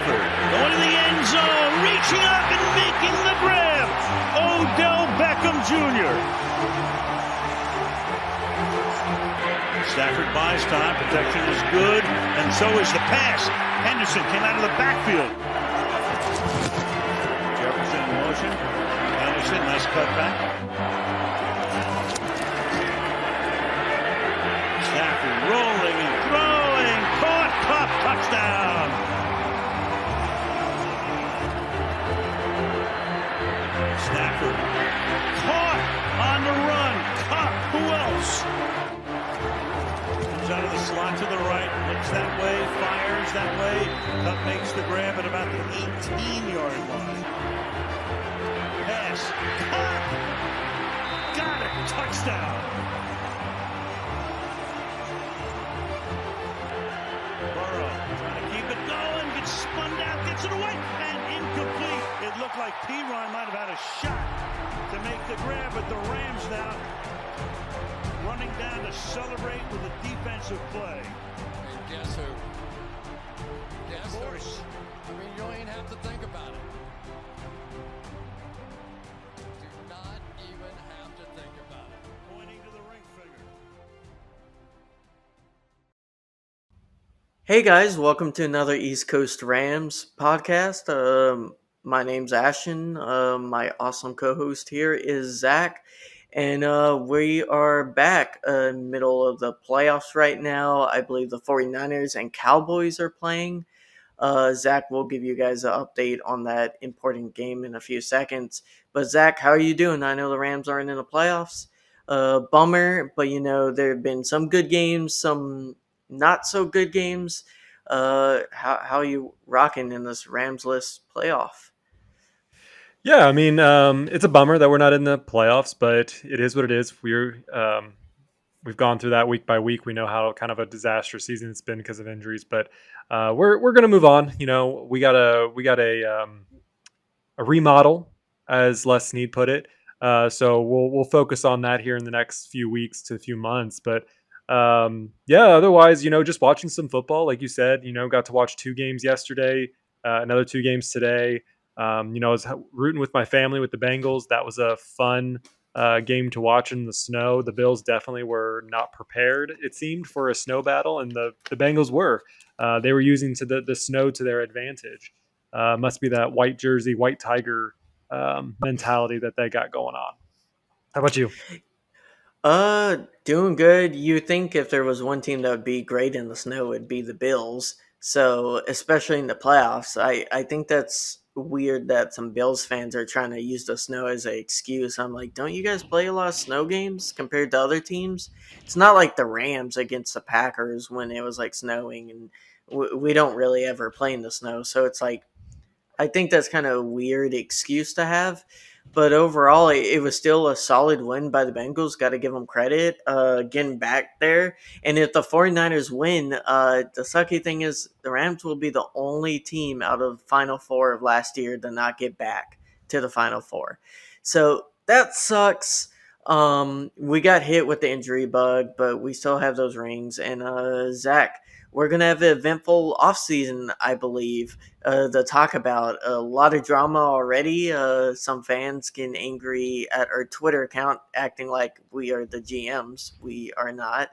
Stafford going to the end zone, reaching up and making the grab. Odell Beckham Jr. Stafford buys time. Protection is good, and so is the pass. Henderson came out of the backfield. Jefferson in motion. Henderson, nice cutback. Stafford rolling and throwing. Caught, Cup, touchdown. Stafford caught on the run. Cup, who else? Comes out of the slot to the right, looks that way, fires that way. Cup makes the grab at about the 18-yard line. Pass, Cup, got it, touchdown. Burrow trying to keep it going, gets spun down, gets it away, and incomplete. It looked like P-Ron might have had a shot to make the grab, but the Rams now running down to celebrate with a defensive play. And guess who? Guess Of course. who? I mean, you don't even have to think about it. Do not even have to think about it. Pointing to the ring finger. Hey guys, welcome to another East Coast Rams podcast. My name's Ashton. My awesome co-host here is Zach. And we are back middle of the playoffs right now. I believe the 49ers and Cowboys are playing. Zach will give you guys an update on that important game in a few seconds. But Zach, how are you doing? I know the Rams aren't in the playoffs. Bummer, but there have been some good games, some not so good games. How are you rocking in this Ramsless playoff? Yeah, I mean, it's a bummer that we're not in the playoffs, but it is what it is. We've gone through that week by week. We know how kind of a disastrous season it's been because of injuries, but we're gonna move on. We got a remodel, as Les Snead put it. So we'll focus on that here in the next few weeks to a few months. But otherwise, just watching some football, like you said. Got to watch 2 games yesterday, another 2 games today. I was rooting with my family with the Bengals. That was a fun game to watch in the snow. The Bills definitely were not prepared, it seemed, for a snow battle, and the Bengals were. They were using the snow to their advantage. Must be that white jersey, white tiger mentality that they got going on. How about you? Doing good. You think if there was one team that would be great in the snow, it'd be the Bills. So, especially in the playoffs, I think that's weird that some Bills fans are trying to use the snow as an excuse. I'm like, don't you guys play a lot of snow games compared to other teams? It's not like the Rams against the Packers when it was like snowing, and we don't really ever play in the snow. So it's like, I think that's kind of a weird excuse to have. But overall, it was still a solid win by the Bengals. Got to give them credit getting back there. And if the 49ers win, the sucky thing is the Rams will be the only team out of Final Four of last year to not get back to the Final Four. So that sucks. We got hit with the injury bug, but we still have those rings. And Zach, we're going to have an eventful offseason, I believe, to talk about. A lot of drama already. Some fans getting angry at our Twitter account, acting like we are the GMs. We are not.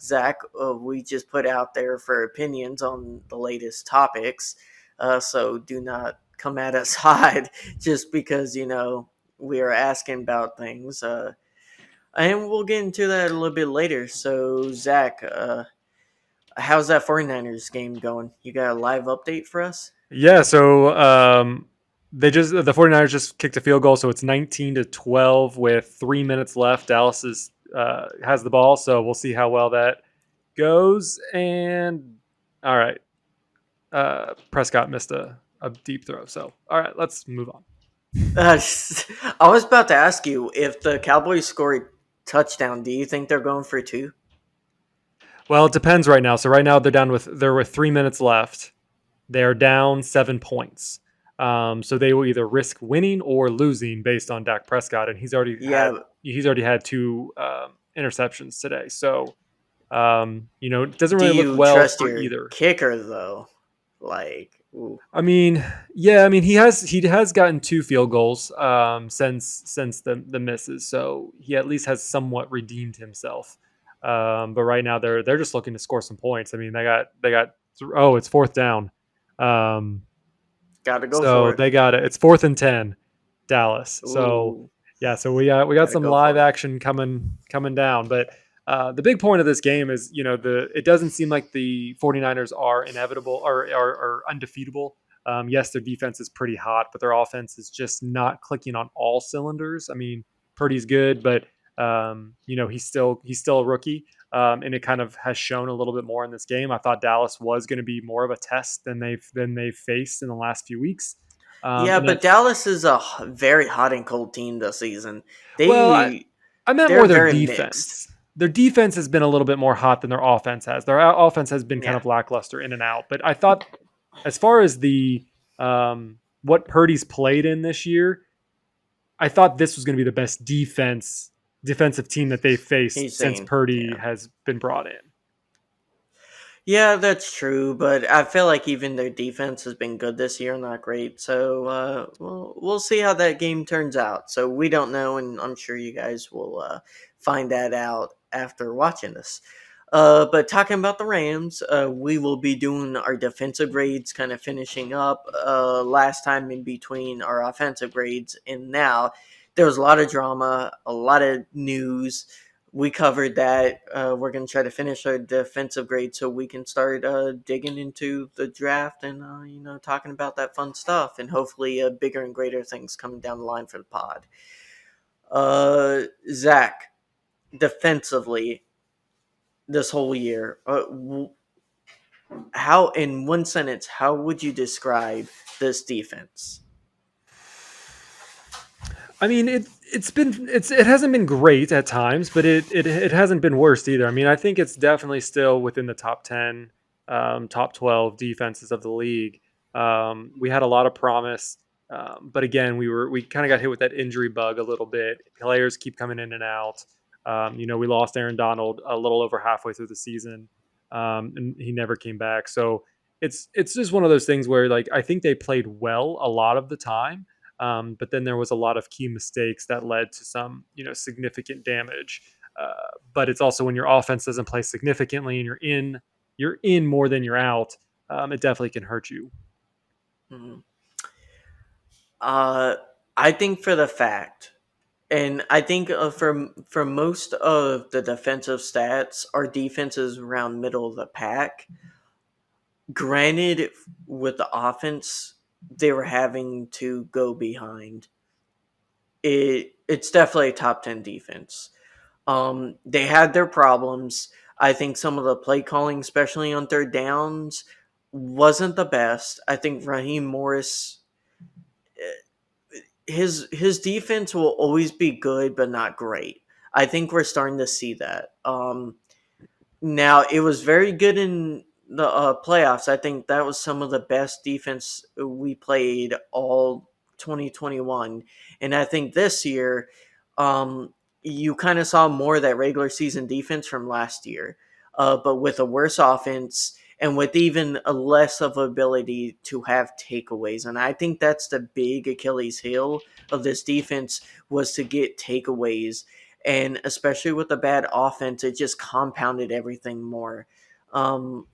Zach, we just put out there for opinions on the latest topics. So do not come at us hot just because, we are asking about things. And we'll get into that a little bit later. So, Zach, how's that 49ers game going? You got a live update for us? Yeah, so the 49ers just kicked a field goal, so it's 19-12 with 3 minutes left. Dallas has the ball, so we'll see how well that goes. And all right, Prescott missed a deep throw. So all right, let's move on. I was about to ask you, if the Cowboys score a touchdown, do you think they're going for 2? Well, it depends right now. So right now they're with 3 minutes left. They're down 7 points. So they will either risk winning or losing based on Dak Prescott, and he's already had 2 interceptions today. So it doesn't really look well trust for your either. kicker though? Like, ooh, I mean, yeah, I mean he has gotten 2 field goals since the misses, so he at least has somewhat redeemed himself. But right now they're just looking to score some points. I mean they got oh, it's fourth down. Um, gotta go so for it. they got it. It's 4th and 10, Dallas. So Ooh, yeah, so we got gotta some go live for it. action coming down. But the big point of this game is, it doesn't seem like the 49ers are inevitable or are undefeatable. Yes, their defense is pretty hot, but their offense is just not clicking on all cylinders. I mean, Purdy's good, but he's still a rookie, and it kind of has shown a little bit more in this game. I thought Dallas was going to be more of a test than they've faced in the last few weeks. Yeah, And but that's Dallas is a very hot and cold team this season. well, I meant They're more their very mixed. defense. Their defense has been a little bit more hot than their offense has. Their offense has been kind Yeah, of lackluster in and out. But I thought, as far as the what Purdy's played in this year, I thought this was going to be the best defensive team that they've faced he's since saying, Purdy yeah. has been brought in. Yeah, that's true, but I feel like even their defense has been good this year, not great. So we'll see how that game turns out. So we don't know, and I'm sure you guys will find that out after watching this. But talking about the Rams, we will be doing our defensive grades, kind of finishing up last time in between our offensive grades, and now there was a lot of drama, a lot of news. We covered that. We're going to try to finish our defensive grade so we can start digging into the draft and talking about that fun stuff, and hopefully bigger and greater things coming down the line for the pod. Zach, defensively this whole year, how in one sentence, how would you describe this defense? I mean, it hasn't been great at times, but it hasn't been worst either. I mean, I think it's definitely still within the top 10, top 12 defenses of the league. We had a lot of promise, but again, we kind of got hit with that injury bug a little bit. Players keep coming in and out. We lost Aaron Donald a little over halfway through the season, and he never came back. So it's just one of those things where, like, I think they played well a lot of the time, but then there was a lot of key mistakes that led to some, significant damage. But it's also when your offense doesn't play significantly and you're in more than you're out. It definitely can hurt you. Mm-hmm. Uh, I think for the fact, and I think for most of the defensive stats, our defense is around middle of the pack. Granted, with the offense, they were having to go behind. It's definitely a top 10 defense. They had their problems. I think some of the play calling, especially on third downs, wasn't the best. I think Raheem Morris, his defense will always be good, but not great. I think we're starting to see that. Now it was very good in the playoffs. I think that was some of the best defense we played all 2021, and I think this year, you kind of saw more of that regular season defense from last year, but with a worse offense and with even a less of ability to have takeaways. And I think that's the big Achilles heel of this defense, was to get takeaways, and especially with the bad offense, it just compounded everything more. Um,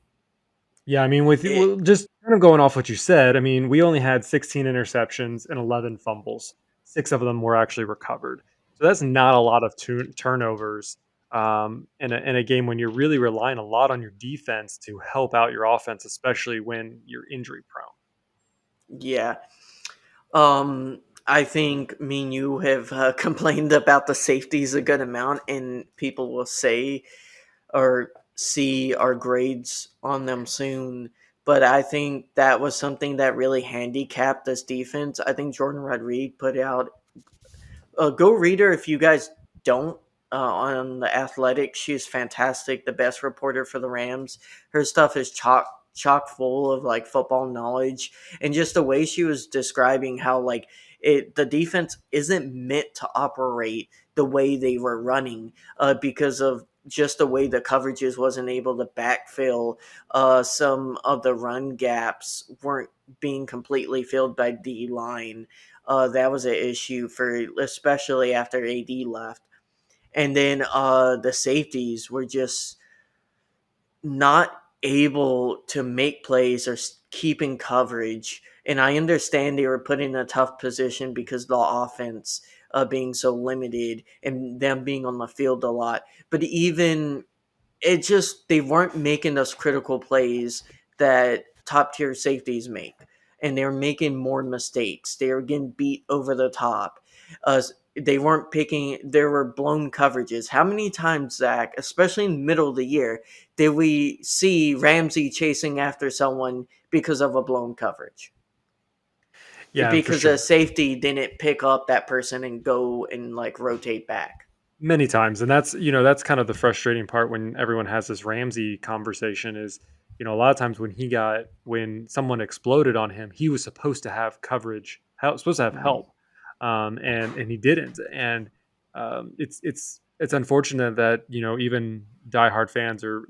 Yeah, I mean, it, just kind of going off what you said, I mean, we only had 16 interceptions and 11 fumbles. 6 of them were actually recovered. So that's not a lot of turnovers, in a game when you're really relying a lot on your defense to help out your offense, especially when you're injury prone. yeah. I think me and you have complained about the safeties a good amount, and people will say or see our grades on them soon. But I think that was something that really handicapped this defense. I think Jordan Rodriguez put out go read her if you guys don't, on the Athletic. She's fantastic, the best reporter for the Rams. Her stuff is chock full of like football knowledge, and just the way she was describing how like the defense isn't meant to operate the way they were running, because of just the way the coverages wasn't able to backfill. Some of the run gaps weren't being completely filled by D line. That was an issue for especially after AD left. And then the safeties were just not able to make plays or keeping coverage. And I understand they were put in a tough position because of the offense being so limited and them being on the field a lot. But even it just they weren't making those critical plays that top tier safeties make, and they're making more mistakes. They were getting beat over the top. They weren't picking. There were blown coverages. How many times, Zach, especially in the middle of the year, did we see Ramsey chasing after someone because of a blown coverage? Yeah, for Because a sure. safety didn't pick up that person and go and like rotate back. Many times, and that's kind of the frustrating part when everyone has this Ramsey conversation is, a lot of times when someone exploded on him, he was supposed to have coverage, supposed to have Mhm. help, and he didn't, and it's unfortunate that even diehard fans or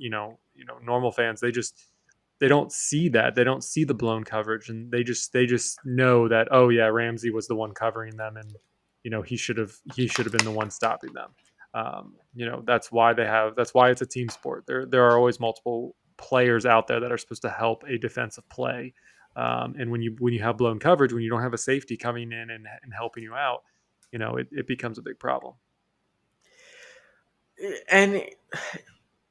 normal fans, they don't see that, they don't see the blown coverage, and they just know that, oh yeah, Ramsey was the one covering them, and he should have been the one stopping them. That's why it's a team sport. There are always multiple players out there that are supposed to help a defensive play. And when you have blown coverage, when you don't have a safety coming in and helping you out, it becomes a big problem. And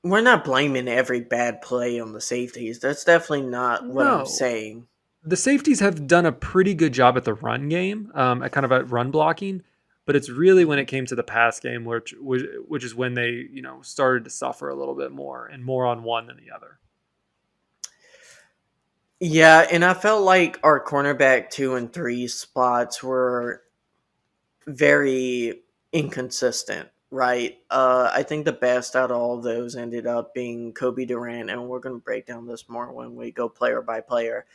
we're not blaming every bad play on the safeties. That's definitely not what I'm No, saying. the safeties have done a pretty good job at the run game, at kind of at run blocking. But it's really when it came to the pass game, which is when they started to suffer a little bit more and more on one than the other. Yeah, and I felt like our cornerback 2 and 3 spots were very inconsistent, right? I think the best out of all of those ended up being Kobe Durant, and we're going to break down this more when we go player by player.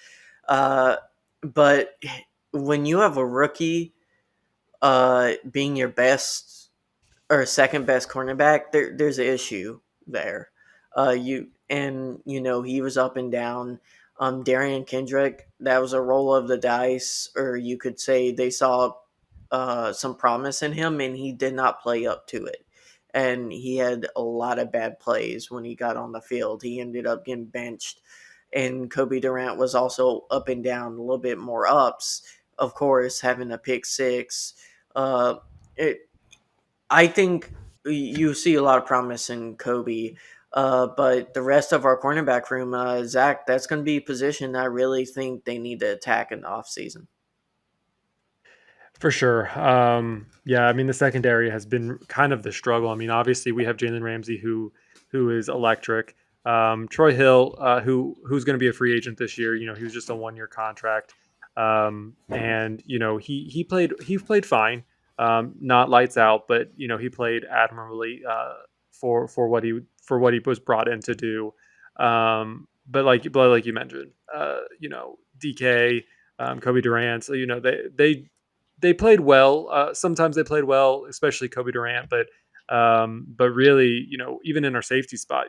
Uh, but when you have a rookie being your best or second best cornerback, there's an issue there. He was up and down. Darian Kendrick, that was a roll of the dice, or you could say they saw some promise in him, and he did not play up to it. And he had a lot of bad plays when he got on the field. He ended up getting benched, and Kobe Durant was also up and down, a little bit more ups, of course, having a pick six. Uh, it, I think you see a lot of promise in Kobe, but the rest of our cornerback room, Zach, that's going to be a position I really think they need to attack in the offseason. For sure. Yeah, I mean the secondary has been kind of the struggle. I mean, obviously we have Jalen Ramsey who is electric. Troy Hill, who's going to be a free agent this year. He was just a 1 year contract, and he played fine, not lights out, but he played admirably for what he was brought in to do. But like you mentioned, DK, Kobe Durant, so they played well. Sometimes they played well, especially Kobe Durant. But really, even in our safety spot,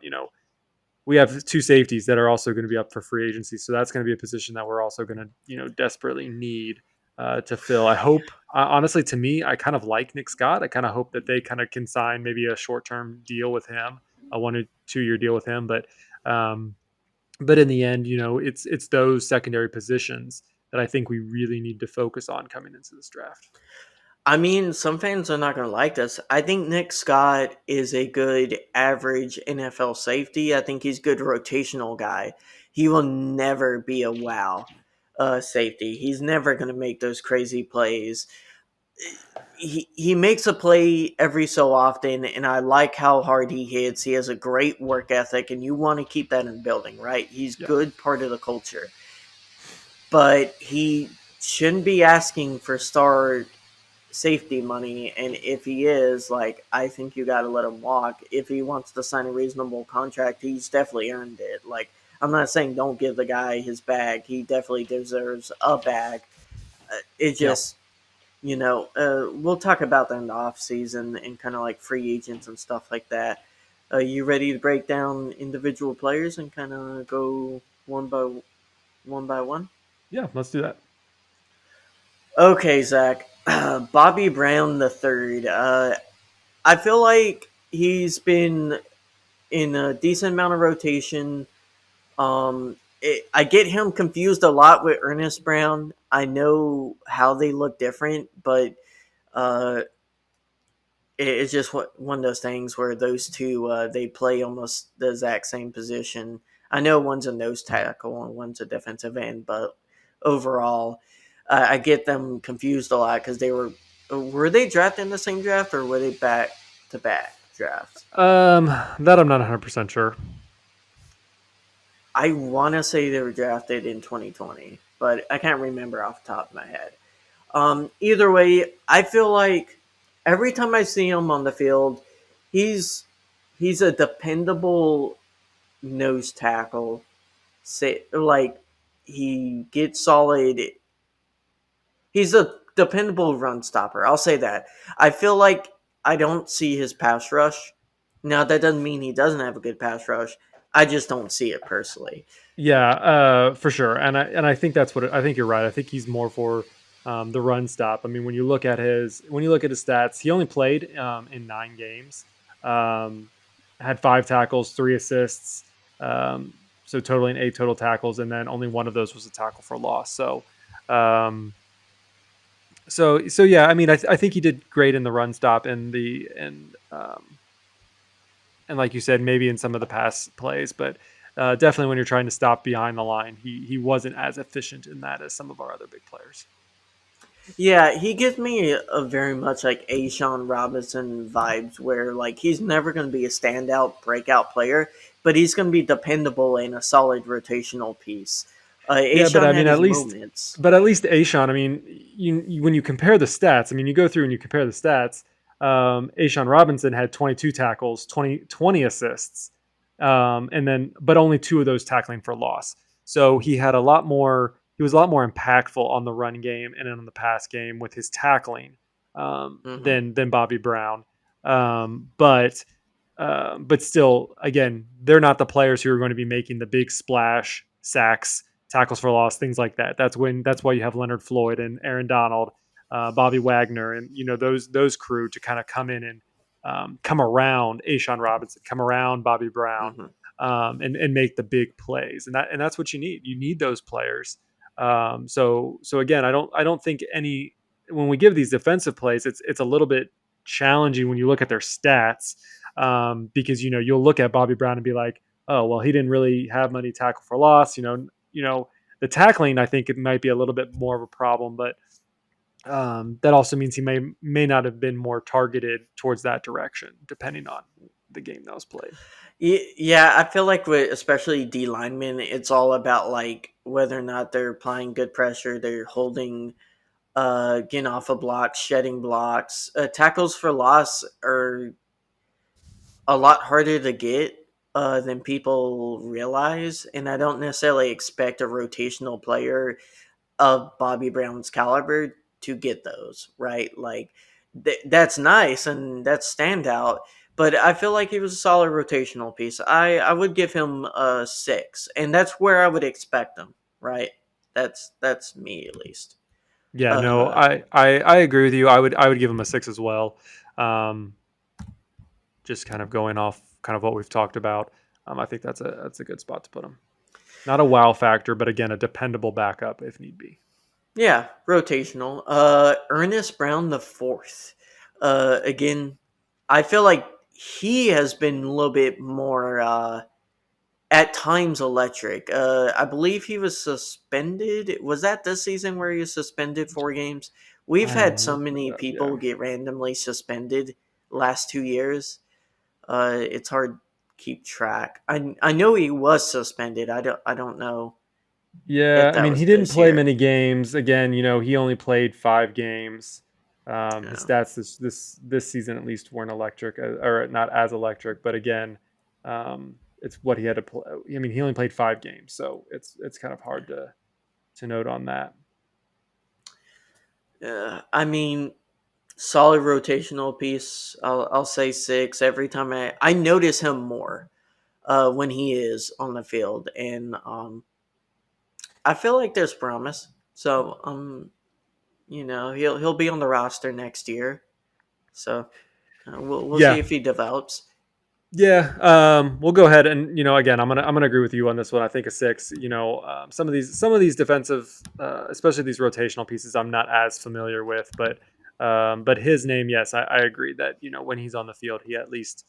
we have two safeties that are also going to be up for free agency. So that's going to be a position that we're also going to desperately need to fill. I hope, honestly, to me, I kind of like Nick Scott. I kind of hope that they kind of can sign maybe a short term deal with him, a 1 or 2 year deal with him. Um, but in the end, it's those secondary positions that I think we really need to focus on coming into this draft. I mean, some fans are not going to like this. I think Nick Scott is a good average NFL safety. I think he's a good rotational guy. He will never be a wow safety. He's never going to make those crazy plays. He makes a play every so often, and I like how hard he hits. He has a great work ethic, and you want to keep that in the building, right? He's Yeah. good part of the culture, but he shouldn't be asking for star safety money. And if he is, like, I think you got to let him walk. If he wants to sign a reasonable contract, he's definitely earned it. Like, I'm not saying don't give the guy his bag. He definitely deserves a bag. It Yeah. just we'll talk about that in the off season and kind of like free agents and stuff like that. Are you ready to break down individual players and kind of go one by one? Yeah, let's do that. Okay, Zach. Bobby Brown the third. I feel like he's been in a decent amount of rotation. I get him confused a lot with Ernest Brown. I know how they look different, but uh, it's just one of those things where those two they play almost the exact same position. I know one's a nose tackle and one's a defensive end, but overall, I get them confused a lot because were they drafted in the same draft or were they back to back drafts? That I'm not 100% sure. I want to say they were drafted in 2020, but I can't remember off the top of my head. Either way, I feel like every time I see him on the field, he's he's a dependable nose tackle. Say like he gets solid. He's a dependable run stopper. I'll say that. I feel like I don't see his pass rush. Now that doesn't mean he doesn't have a good pass rush. I just don't see it personally. Yeah, for sure. And I think that's I think you're right. I think he's more for the run stop. I mean, when you look at his stats, he only played in 9 games. Had 5 tackles, 3 assists, so totaling 8 total tackles, and then only one of those was a tackle for loss. Um, so yeah. I mean, I think he did great in the run stop and like you said, maybe in some of the pass plays, but definitely when you're trying to stop behind the line, he wasn't as efficient in that as some of our other big players. Yeah, he gives me a very much like Ashawn Robinson vibes, where like he's never going to be a standout breakout player, but he's going to be dependable and a solid rotational piece. Yeah, but I Ashawn mean, had his moments. at least Ashawn. I mean, when you compare the stats, I mean, you go through and you compare the stats. Ashawn Robinson had 22 tackles, 20 assists, and then but only 2 of those tackling for loss. So he had a lot more. He was a lot more impactful on the run game and on the pass game with his tackling Hmm. than Bobby Brown. But but still, again, they're not the players who are going to be making the big splash sacks, tackles for loss, things like that. That's why you have Leonard Floyd and Aaron Donald, Bobby Wagner, and those crew to kind of come in and come around Ashawn Robinson, come around Bobby Brown, Hmm. and make the big plays. And that's what you need. You need those players. So again, I don't think any when we give these defensive plays, it's a little bit challenging when you look at their stats because you'll look at Bobby Brown and be like, oh well, he didn't really have many tackle for loss. The tackling I think it might be a little bit more of a problem, but that also means he may not have been more targeted towards that direction, depending on the game that was played. Yeah, I feel like with especially D linemen, it's all about like whether or not they're applying good pressure, they're holding, getting off of blocks, shedding blocks. Tackles for loss are a lot harder to get than people realize, and I don't necessarily expect a rotational player of Bobby Brown's caliber to get those right. Like that's nice and that's standout, but I feel like he was a solid rotational piece. I would give him a 6, and that's where I would expect him. Right, that's me at least. Yeah, no, Uh, I agree with you. I would give him a 6 as well. Um, just kind of going off kind of what we've talked about. I think that's a good spot to put him. Not a wow factor, but again, a dependable backup if need be. yeah, rotational. Ernest Brown the fourth. Again, I feel like he has been a little bit more at times electric. I believe he was suspended. Was that this season where he was suspended 4 games? We've had so many Yeah. people get randomly suspended last 2 years. It's hard to keep track. I know he was suspended. I don't know Yeah, if I that mean, was he didn't this play year. many games. Again, he only played 5 games. His Yeah. stats this season at least weren't electric, or not as electric. But again, it's what he had to play. I mean, he only played 5 games, so it's kind of hard to note on that. I mean, Solid rotational piece. I'll say 6 every time I notice him more when he is on the field, and I feel like there's promise. So he'll be on the roster next year. So we'll see Yeah, if he develops. yeah. We'll go ahead and again, I'm gonna agree with you on this one. I think a 6. Some of these defensive, especially these rotational pieces, I'm not as familiar with, but his name, yes, I agree that when he's on the field, he at least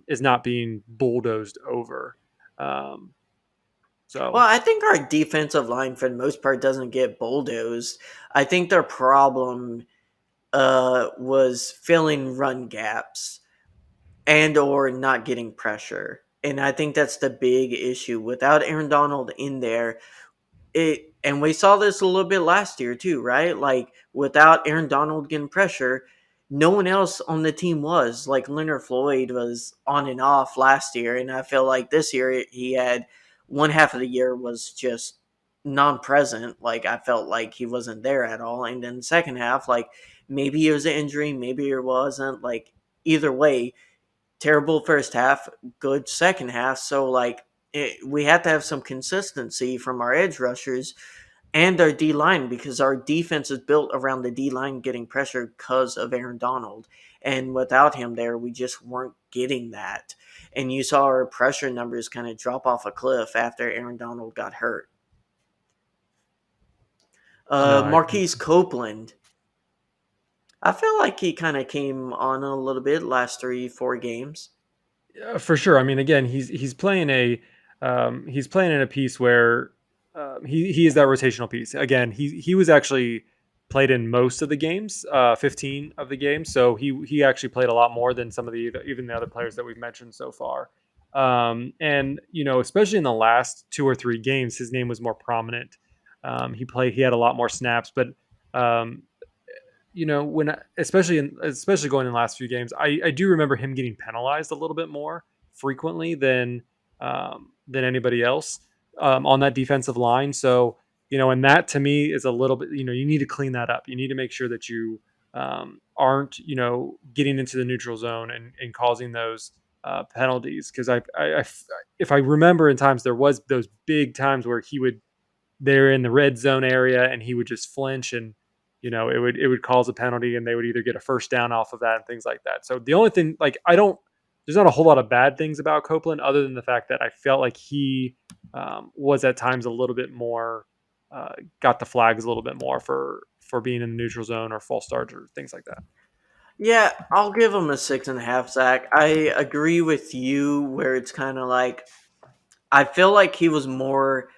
is not being bulldozed over. Um, Well, so I think our defensive line, for the most part, doesn't get bulldozed. I think their problem was filling run gaps and or not getting pressure. And I think that's the big issue. Without Aaron Donald in there, and we saw this a little bit last year too, right? Like without Aaron Donald getting pressure, no one else on the team was. Like Leonard Floyd was on and off last year, and I feel like this year he had one half of the year was just non-present. Like I felt like he wasn't there at all, and then the second half, like maybe it was an injury, maybe it wasn't. Like either way, terrible first half, good second half. So we have to have some consistency from our edge rushers and our D line because our defense is built around the D line getting pressure because of Aaron Donald. And without him there, we just weren't getting that. And you saw our pressure numbers kind of drop off a cliff after Aaron Donald got hurt. no, I agree. Marquise Copeland, I feel like he kind of came on a little bit last 3-4 games. For sure. I mean, again, he's playing in a piece where he is that rotational piece. Again, he was actually played in most of the games, 15 of the games, so he actually played a lot more than some of the even the other players that we've mentioned so far. And especially in the last 2 or 3 games, his name was more prominent. He had a lot more snaps, but um, when especially going in the last few games, I do remember him getting penalized a little bit more frequently than anybody else on that defensive line. So and that to me is a little bit, you need to clean that up. You need to make sure that you aren't getting into the neutral zone and causing those penalties, because if I remember in times, there was those big times where they're in the red zone area and he would just flinch, and it would cause a penalty, and they would either get a first down off of that and things like that. So the only thing, like, I don't there's not a whole lot of bad things about Copeland other than the fact that I felt like he was at times a little bit more got the flags a little bit more for being in the neutral zone or false starts or things like that. Yeah, I'll give him a 6.5, Zach. I agree with you where it's kind of like I feel like he was more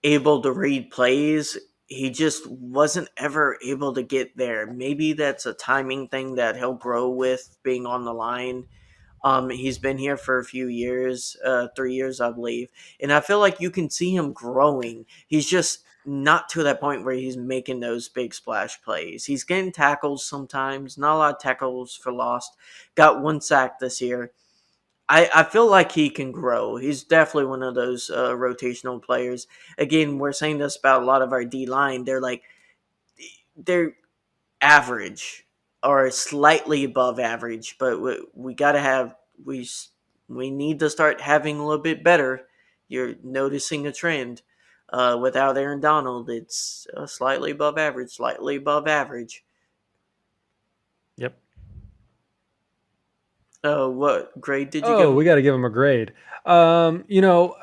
able to read plays. He just wasn't ever able to get there. Maybe that's a timing thing that he'll grow with being on the line. He's been here for a few years, 3 years, I believe, and I feel like you can see him growing. He's just not to that point where he's making those big splash plays. He's getting tackles sometimes, not a lot of tackles for lost. Got one sack this year. I feel like he can grow. He's definitely one of those rotational players. Again, we're saying this about a lot of our D line. They're average or slightly above average, but we got to have we need to start having a little bit better. You're noticing a trend. Without Aaron Donald, it's slightly above average, slightly above average. Yep. What grade did you give Oh, we him? got to give him a grade. Um, you know,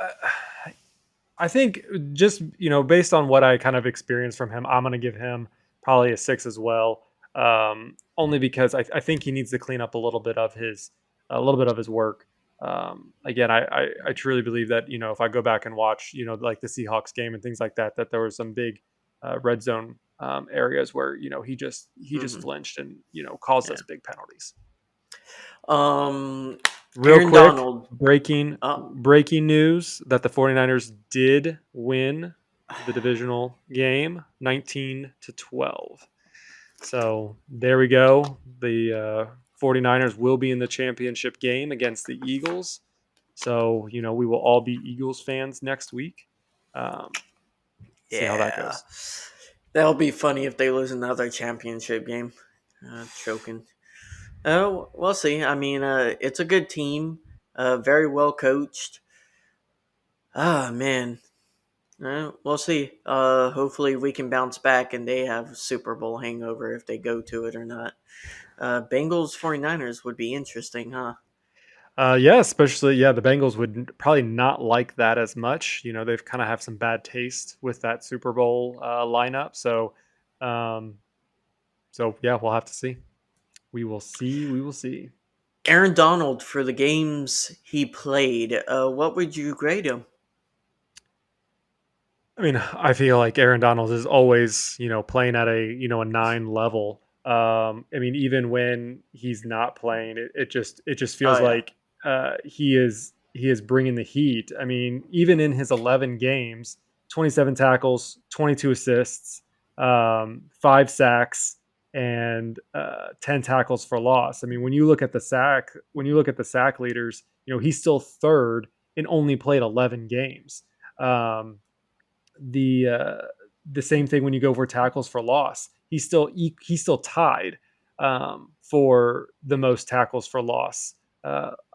I think just based on what I kind of experienced from him, I'm going to give him probably a 6 as well. Only because I think he needs to clean up a little bit of his work. Again, I truly believe that if I go back and watch like the Seahawks game and things like that, that there was some big red zone areas where he just Hmm. flinched and caused Yeah. us big penalties. Um, Real Aaron quick, Donald. breaking Oh, breaking news that the 49ers did win the divisional game 19-12. So there we go. The 49ers will be in the championship game against the Eagles. So, we will all be Eagles fans next week. Um, See how that yeah. goes. That'll be funny if they lose another championship game. Choking. Oh, we'll see. I mean, it's a good team, very well coached. Ah, man. We'll see. Hopefully we can bounce back and they have Super Bowl hangover if they go to it or not. Bengals 49ers would be interesting, huh? Yeah, especially the Bengals would probably not like that as much. They've kind of have some bad taste with that Super Bowl lineup. Um, so yeah, we'll have to see. We will see. We will see. Aaron Donald for the games he played. What would you grade him? I mean, I feel like Aaron Donald is always, playing at a 9 level. I mean, even when he's not playing, it just Oh feels yeah. like he is bringing the heat. I mean, even in his 11 games, 27 tackles, 22 assists, 5 sacks, and 10 tackles for loss. I mean, when you look at the sack leaders, he's still third and only played 11 games. Um, the uh, the same thing when you go for tackles for loss. He's still tied for the most tackles for loss,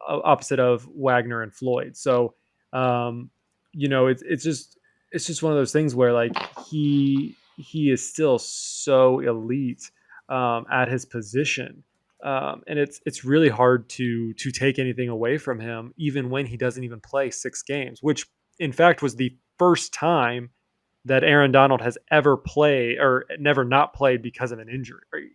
opposite of Wagner and Floyd. So um, it's just one of those things where like he is still so elite at his position. And it's really hard to take anything away from him, even when he doesn't even play 6 games, which in fact was the first time that Aaron Donald has ever played or never not played because of an injury.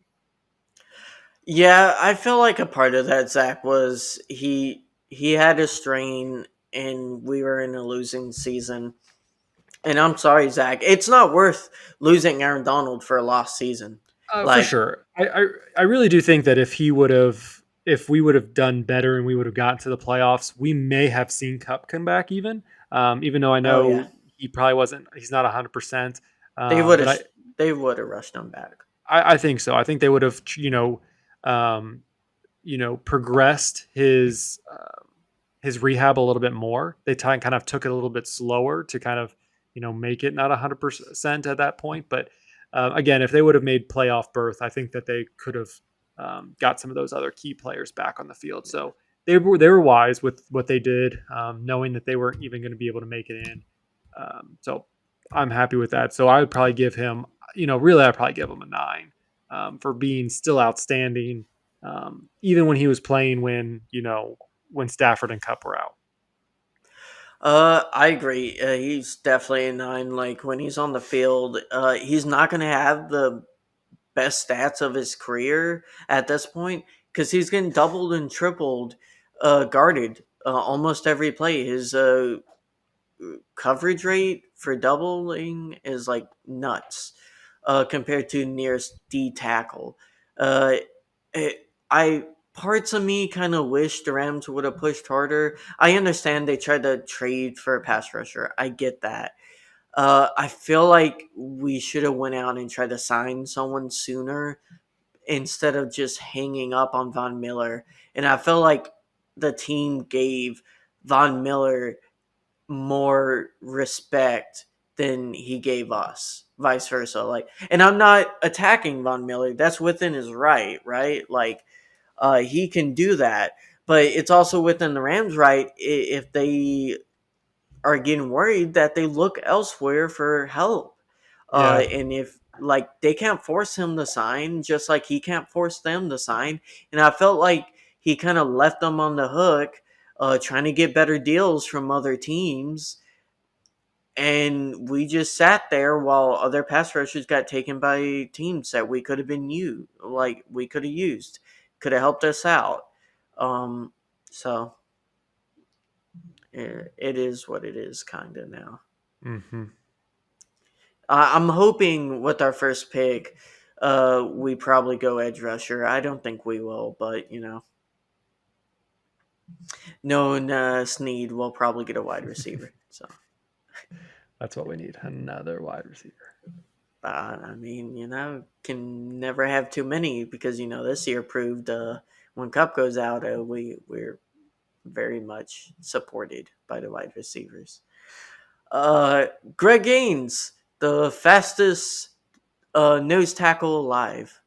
Yeah, I feel like a part of that, Zach, was he had a strain and we were in a losing season. And I'm sorry, Zach. It's not worth losing Aaron Donald for a lost season. For Like, sure. I really do think that if we would have done better and we would have gotten to the playoffs, we may have seen Cup come back even though I oh yeah, know he's not 100%. they would But have I, they would have rushed him back. I think so. I think they would have, um, progressed his rehab a little bit more. They kind of took it a little bit slower to kind of make it not 100% at that point. But again, if they would have made playoff berth, I think that they could have got some of those other key players back on the field. So they were wise with what they did, knowing that they weren't even going to be able to make it in. So I'm happy with that. So I would probably give him, really, I'd probably give him a 9 for being still outstanding, even when he was playing when Stafford and Cup were out. I agree. He's definitely a 9. Like when he's on the field, he's not going to have the best stats of his career at this point because he's getting doubled and tripled guarded almost every play. His coverage rate for doubling is like nuts compared to nearest D tackle. Uh, I parts of me kind of wish the Rams would have pushed harder. I understand they tried to trade for a pass rusher. I get that. I feel like we should have went out and tried to sign someone sooner instead of just hanging up on Von Miller. And I feel like the team gave Von Miller more respect than he gave us, vice versa. Like, and I'm not attacking Von Miller. That's within his right? Like, he can do that, but it's also within the Rams' right if they are getting worried that they look elsewhere for help. Yeah, And if like they can't force him to sign, just like he can't force them to sign. And I felt like he kind of left them on the hook, trying to get better deals from other teams. And we just sat there while other pass rushers got taken by teams that we could have been used, like we could have used, could have helped us out. So it is what it is, kind of now. hmm I'm hoping with our first pick, we probably go edge rusher. I don't think we will, but knowing Snead, we'll probably get a wide receiver. So, that's what we need. Another wide receiver. I mean, can never have too many because this year proved when Cup goes out, we're very much supported by the wide receivers. Greg Gaines, the fastest nose tackle alive.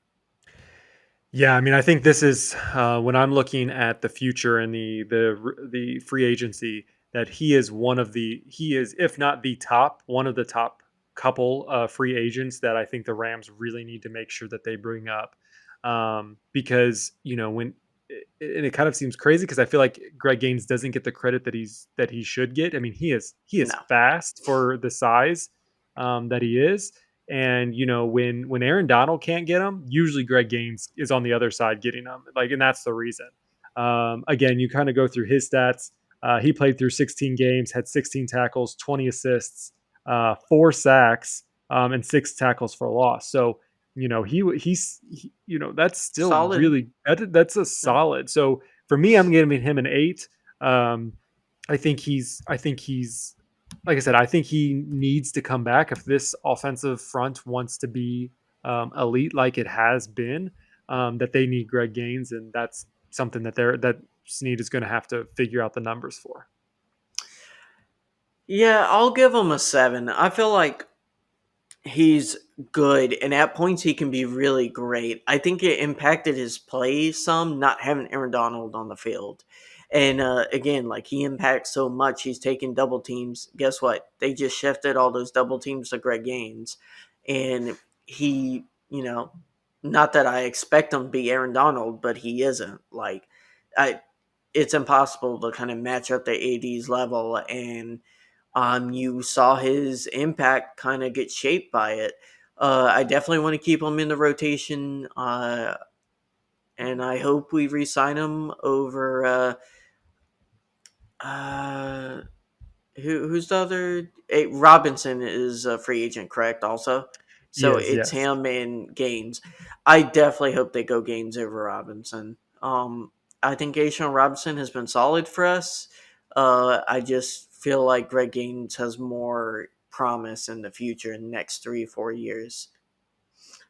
Yeah, I mean, I think this is when I'm looking at the future and the free agency, that he is, if not the top, one of the top couple free agents that I think the Rams really need to make sure that they bring up, because and it kind of seems crazy because I feel like Greg Gaines doesn't get the credit that he should get. I mean, he is No, fast for the size that he is, and when Aaron Donald can't get him, usually Greg Gaines is on the other side getting them. Like, and that's the reason. Again, you kind of go through his stats. He played through 16 games, had 16 tackles, 20 assists, 4 sacks, and 6 tackles for a loss. So that's still solid. really that's a Yeah. solid. So for me, I'm giving him an 8. Um, I think he's like I said, I think he needs to come back if this offensive front wants to be elite like it has been. That they need Greg Gaines, and that's something that Snead is going to have to figure out the numbers for. Yeah, I'll give him a 7. I feel like he's good, and at points he can be really great. I think it impacted his play some not having Aaron Donald on the field. And again, like he impacts so much, he's taking double teams. Guess what? They just shifted all those double teams to Greg Gaines, and he, not that I expect him to be Aaron Donald, but he isn't. Like, I, it's impossible to kind of match up the AD's level, and you saw his impact kind of get shaped by it. I definitely want to keep him in the rotation, and I hope we re-sign him over. Uh, who's the other? Robinson is a free agent, correct? Also, He so is, it's yes, him and Gaines. I definitely hope they go Gaines over Robinson. I think Ashawn Robinson has been solid for us. I just feel like Greg Gaines has more promise in the future in the next 3 4 years.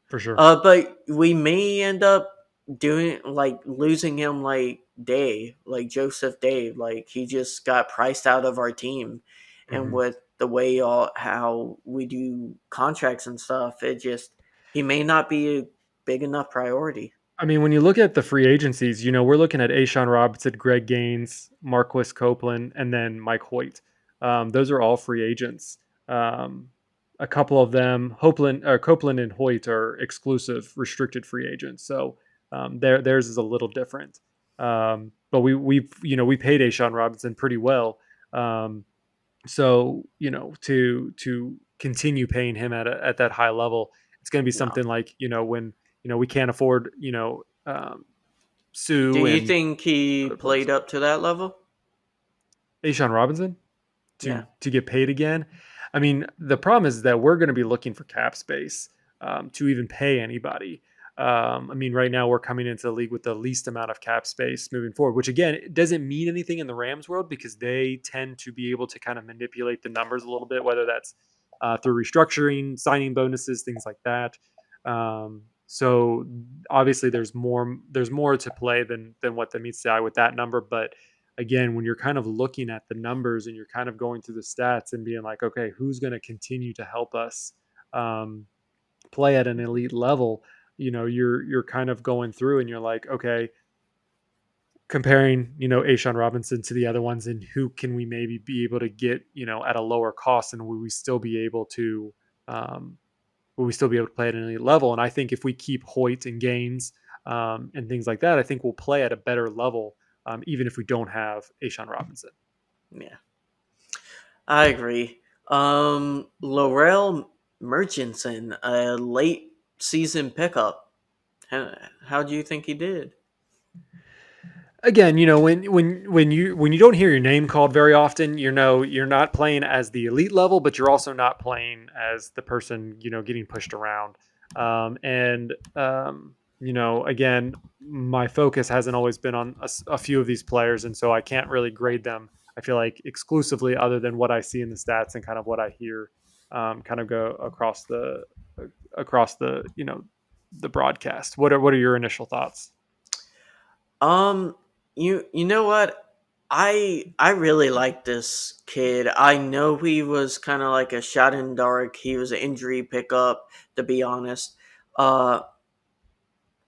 for sure. But we may end up doing like losing him like Joseph Day. Like he just got priced out of our team, and hmm with the way all how we do contracts and stuff, it just he may not be a big enough priority. I mean, when you look at the free agencies, we're looking at Ashawn Robinson, Greg Gaines, Marquis Copeland, and then Mike Hoyt. Those are all free agents. Um, a couple of them, Copeland and Hoyt, are exclusive, restricted free agents. So theirs is a little different. But we paid Ashawn Robinson pretty well. Um, so to continue paying him at that high level, it's going to be No. something like when we can't afford Do Sue you and think he other players. played up to that level? Ashawn Robinson Yeah. to get paid again. I mean, the problem is that we're going to be looking for cap space to even pay anybody. I mean, right now we're coming into the league with the least amount of cap space moving forward, which again it doesn't mean anything in the Rams world because they tend to be able to kind of manipulate the numbers a little bit, whether that's through restructuring, signing bonuses, things like that. So obviously there's more to play than what that meets the eye with that number, but again, when you're kind of looking at the numbers and you're kind of going through the stats and being like, okay, who's going to continue to help us um, play at an elite level? You're kind of going through and you're like, okay, comparing Ashawn Robinson to the other ones, and who can we maybe be able to get at a lower cost, and will we still be able to um, play at an elite level? And I think if we keep Hoyt and Gaines and things like that, I think we'll play at a better level, even if we don't have Ashawn Robinson. Yeah. I agree. Laurel Murchison, a late season pickup. How do you think he did? Again, when you don't hear your name called very often, you're not playing as the elite level, but you're also not playing as the person getting pushed around. And again, my focus hasn't always been on a few of these players, and so I can't really grade them. I feel like exclusively other than what I see in the stats and kind of what I hear, kind of go across the the broadcast. What are your initial thoughts? Um, you know what? I really like this kid. I know he was kind of like a shot in the dark. He was an injury pickup, to be honest. Uh,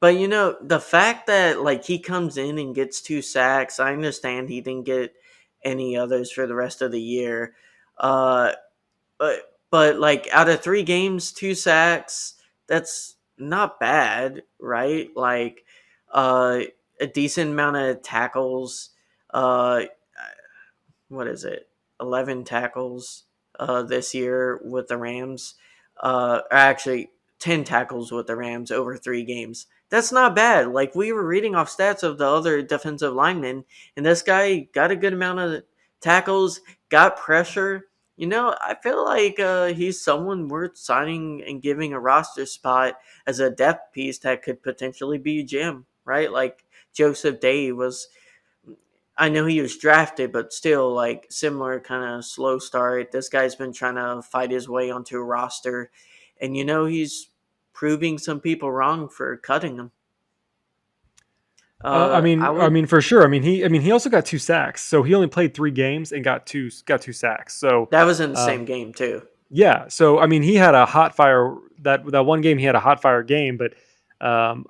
But the fact that like he comes in and gets 2 sacks, I understand he didn't get any others for the rest of the year. Uh, but like out of 3 games, 2 sacks, that's not bad, right? Like uh, a decent amount of tackles. Uh, what is it? 11 tackles this year with the Rams. Actually, 10 tackles with the Rams over 3 games. That's not bad. Like we were reading off stats of the other defensive linemen, and this guy got a good amount of tackles, got pressure. I feel like he's someone worth signing and giving a roster spot as a depth piece that could potentially be Jim, right? Like Joseph Day was. I know he was drafted, but still, like, similar kind of slow start. This guy's been trying to fight his way onto a roster, and he's proving some people wrong for cutting him. I I mean, I would. mean for sure. I mean, he also got 2 sacks, so he only played 3 games and got two sacks. So, That was in the um, same game too. yeah. So I mean, he had a hot fire that one game. He had a hot fire game, um,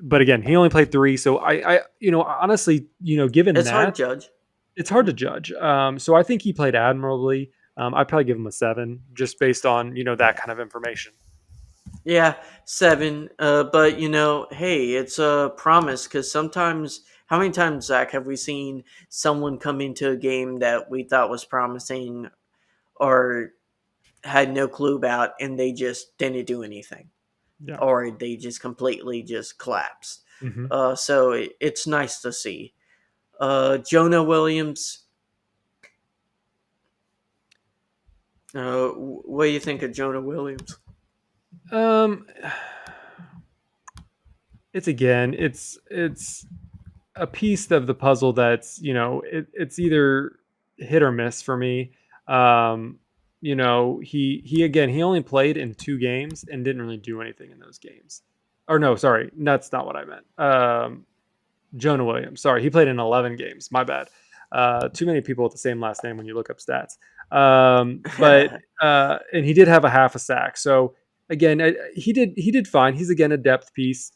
but again, he only played 3. So honestly, given It's hard that, to judge. it's hard to judge. So I think he played admirably. I'd probably give him a 7 just based on that kind of information. Yeah, 7. But hey, it's a promise because sometimes. How many times, Zach, have we seen someone come into a game that we thought was promising or had no clue about, and they just didn't do anything, Yeah. or they just completely just collapsed. Hmm. So it's nice to see. Jonah Williams. What do you think of Jonah Williams? Um, it's a piece of the puzzle that's it's either hit or miss for me. He again he only played in 2 games and didn't really do anything in those games. Or no, sorry, that's not what I meant. Jonah Williams, sorry, he played in 11 games. My bad. Too many people with the same last name when you look up stats. But and he did have a half a sack. So again, he did fine. He's again a depth piece.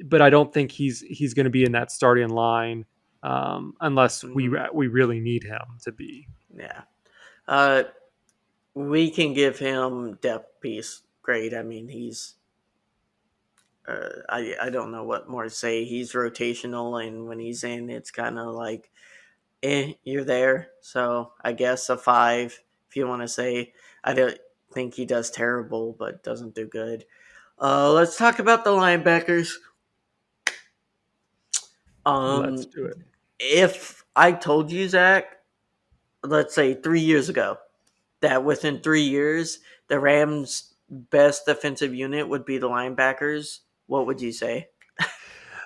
But I don't think he's going to be in that starting line unless we Mhm. we really need him to be. Yeah. Uh, we can give him depth piece. Great. I mean, he's. I don't know what more to say. He's rotational, and when he's in, it's kind of like, you're there. So I guess a 5, if you want to say. I don't think he does terrible, but doesn't do good. Let's talk about the linebackers. Let's Um, do it. if I told you, Zach, let's say 3 years ago, that within 3 years, the Rams' best defensive unit would be the linebackers, what would you say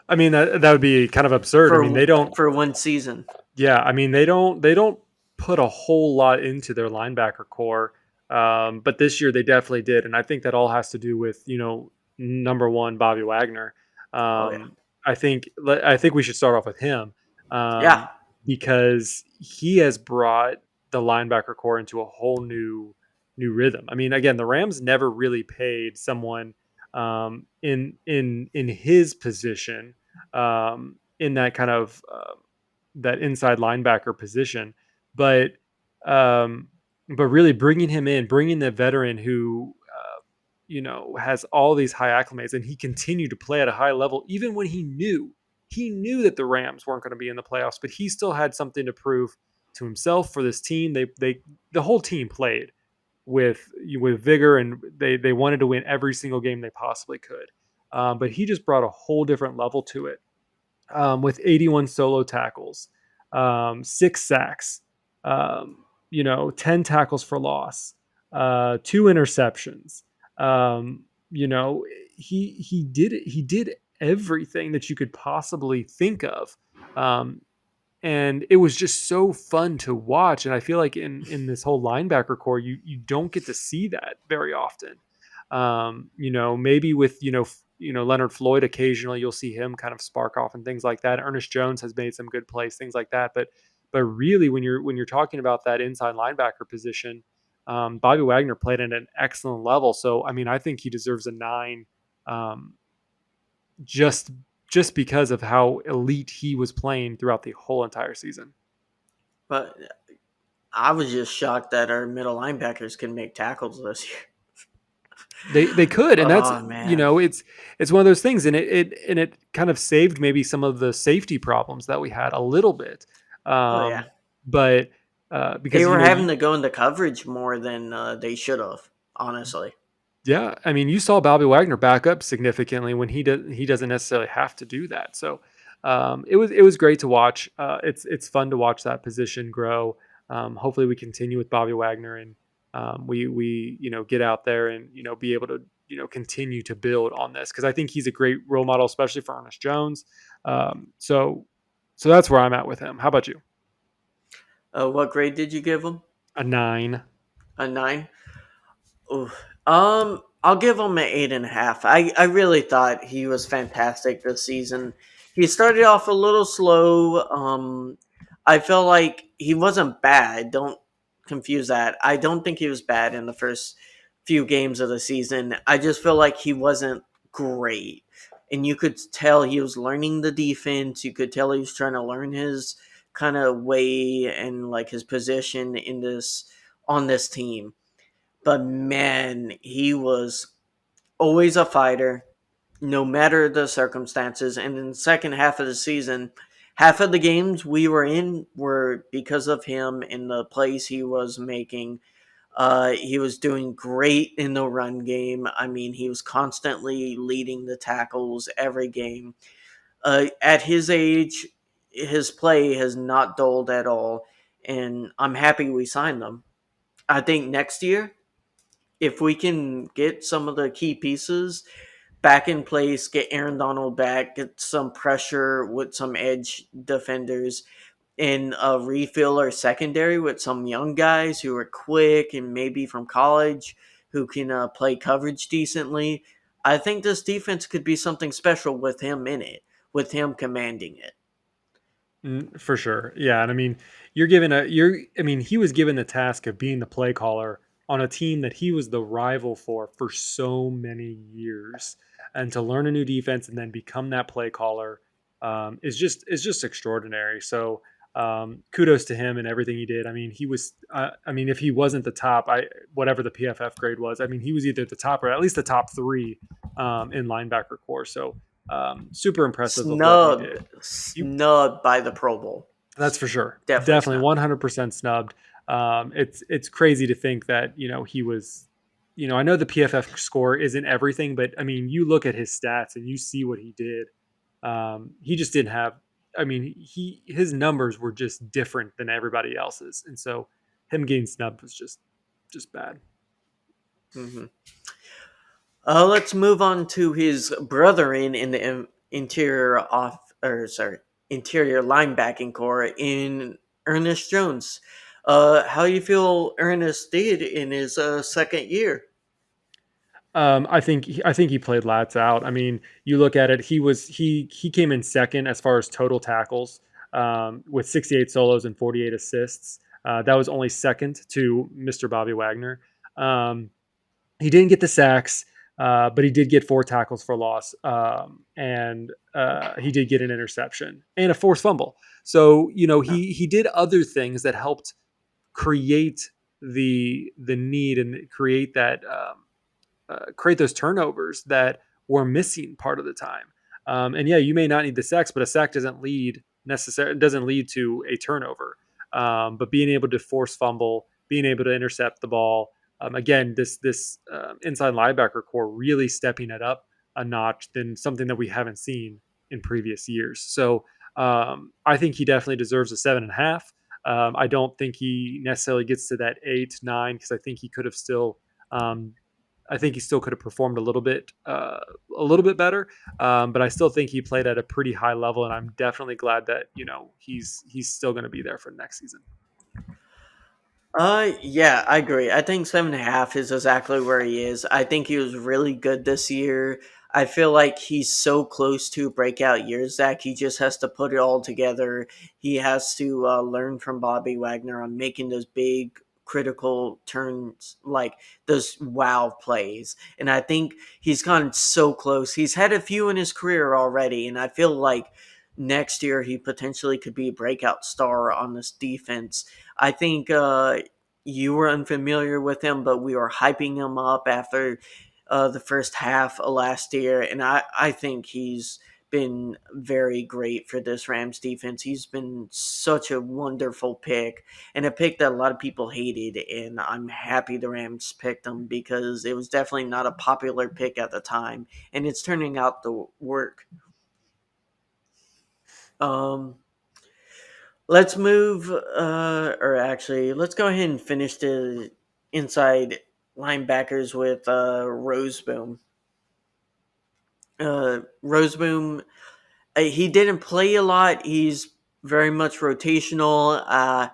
I mean that would be kind of absurd. I mean for they don't. for one season? Yeah, I mean they don't put a whole lot into their linebacker core, but this year they definitely did, and I think that all has to do with number one Bobby Wagner. Oh yeah, I think we should start off with him yeah. um, because he has brought the linebacker core into a whole new rhythm. I mean, again, the Rams never really paid someone in his position in that kind of that inside linebacker position, but um, but really bringing him in, bringing the veteran who has all these high acclimates, and he continued to play at a high level even when he knew that the Rams weren't going to be in the playoffs, but he still had something to prove to himself for this team. The whole team played with vigor, and they wanted to win every single game they possibly could. But he just brought a whole different level to it with 81 solo tackles, 6 sacks, 10 tackles for loss, 2 interceptions. Um, you know, he did everything that you could possibly think of. Um, and it was just so fun to watch. And I feel like in this whole linebacker core, you don't get to see that very often. Maybe with Leonard Floyd, occasionally you'll see him kind of spark off and things like that. Ernest Jones has made some good plays, things like that. But really, when you're talking about that inside linebacker position, Bobby Wagner played at an excellent level. So I mean, I think he deserves a 9. Um, just just because of how elite he was playing throughout the whole entire season. But I was just shocked that our middle linebackers can make tackles this year. They could, and that's Oh man. it's one of those things, and it kind of saved maybe some of the safety problems that we had a little bit, Oh yeah. um, but They because were having to go into coverage more than they should have, honestly. yeah, I mean, you saw Bobby Wagner back up significantly when he doesn't necessarily have to do that. So it was great to watch. It's fun to watch that position grow. Hopefully, we continue with Bobby Wagner and we get out there and be able to continue to build on this because I think he's a great role model, especially for Ernest Jones. So that's where I'm at with him. How about you? What grade did you give them? A 9. A 9? Ooh. I'll give him an 8.5. I really thought he was fantastic this season. He started off a little slow. I feel like he wasn't bad. Don't confuse that. I don't think he was bad in the first few games of the season. I just feel like he wasn't great. And you could tell he was learning the defense. You could tell he was trying to learn his kind of way and like his position in this on this team. But man, he was always a fighter, no matter the circumstances. And in the second half of the season, half of the games we were in were because of him and the plays he was making. He was doing great in the run game. I mean, he was constantly leading the tackles every game. At his age, his play has not dulled at all, and I'm happy we signed him. I think next year, if we can get some of the key pieces back in place, get Aaron Donald back, get some pressure with some edge defenders, and refill our secondary with some young guys who are quick and maybe from college who can play coverage decently. I think this defense could be something special with him in it, with him commanding it. For sure. Yeah. And I mean, he was given the task of being the play caller on a team that he was the rival for so many years. And to learn a new defense and then become that play caller is just extraordinary. So kudos to him and everything he did. I mean, if he wasn't the top, whatever the PFF grade was, I mean, he was either the top or at least the top three in linebacker core. So super impressive of what he Snubbed, did. You snubbed by the Pro Bowl. That's for sure. Definitely Definitely snubbed. 100% snubbed. It's crazy to think that he was. I know the PFF score isn't everything, but I mean, you look at his stats and you see what he did. He just didn't have. I mean, his numbers were just different than everybody else's, and so him getting snubbed was just bad. Hmm. Let's move on to his brother in the interior linebacking core in Ernest Jones. How you feel Ernest did in his second year? I think he played lats out. I mean, you look at it. He came in second as far as total tackles with 68 solos and 48 assists. That was only second to Mr. Bobby Wagner. Um, he didn't get the sacks, but he did get 4 tackles for loss, and he did get an interception and a forced fumble. So he did other things that helped create the need and create those turnovers that were missing part of the time. And yeah, you may not need the sacks, but a sack doesn't lead to a turnover. But being able to force fumble, being able to intercept the ball, again, this inside linebacker core really stepping it up a notch than something that we haven't seen in previous years. So I think he definitely deserves a 7.5. I don't think he necessarily gets to that 8, 9 because um, I think he still could have performed a little bit better. But I still think he played at a pretty high level, and I'm definitely glad that he's still going to be there for next season. Yeah, I agree. I think 7.5 is exactly where he is. I think he was really good this year. I feel like he's so close to breakout years, Zach. He just has to put it all together. He has to learn from Bobby Wagner on making those big critical turns, like those wow plays. And I think he's gotten so close. He's had a few in his career already, and I feel like next year he potentially could be a breakout star on this defense. I think you were unfamiliar with him, but we were hyping him up after the first half of last year, and I think he's been very great for this Rams defense. He's been such a wonderful pick, and a pick that a lot of people hated, and I'm happy the Rams picked him because it was definitely not a popular pick at the time, and it's turning out to work. Um, let's move, or actually, let's go ahead and finish the inside linebackers with Roseboom. Roseboom, he didn't play a lot. He's very much rotational.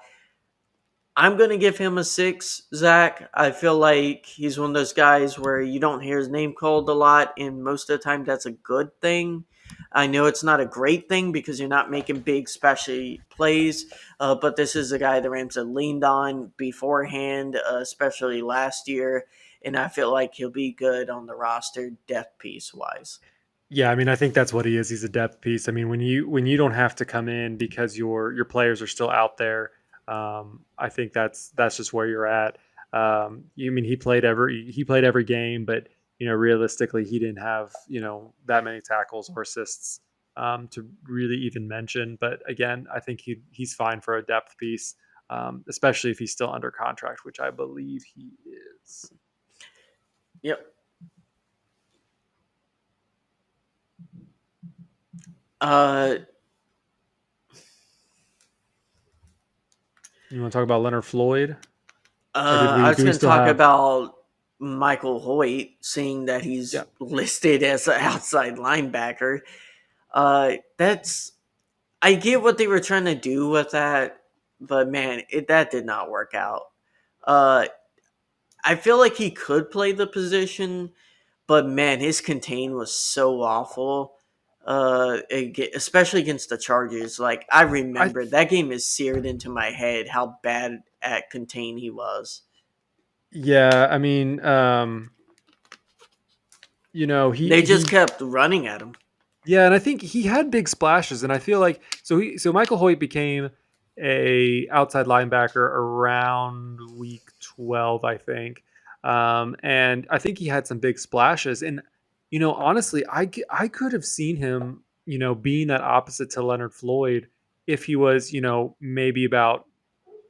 I'm going to give him a 6, Zach. I feel like he's one of those guys where you don't hear his name called a lot, and most of the time that's a good thing. I know it's not a great thing because you're not making big special plays, but this is a guy the Rams had leaned on beforehand, especially last year, and I feel like he'll be good on the roster depth piece wise. Yeah, I mean, I think that's what he is. He's a depth piece. I mean, when you don't have to come in because your players are still out there, I think that's just where you're at. You mean he played every game, but realistically, he didn't have that many tackles or assists to really even mention. But again, I think he's fine for a depth piece, especially if he's still under contract, which I believe he is. Yep. Uh, You want to talk about Leonard Floyd, or did I we was do we going to still talk have? about Michael Hoyt, seeing that he's Yeah. listed as an outside linebacker. That's I get what they were trying to do with that, but man, that did not work out. Uh, I feel like he could play the position, but man, his contain was so awful. Especially against the Chargers. Like I I remember that game is seared into my head how bad at contain he was. Yeah, I mean, They just he kept running at him. yeah, and I think he had big splashes, and I feel like so Michael Hoyt became a outside linebacker around week 12, I think, and I think he had some big splashes, and honestly, I could have seen him, being that opposite to Leonard Floyd if he was, maybe about,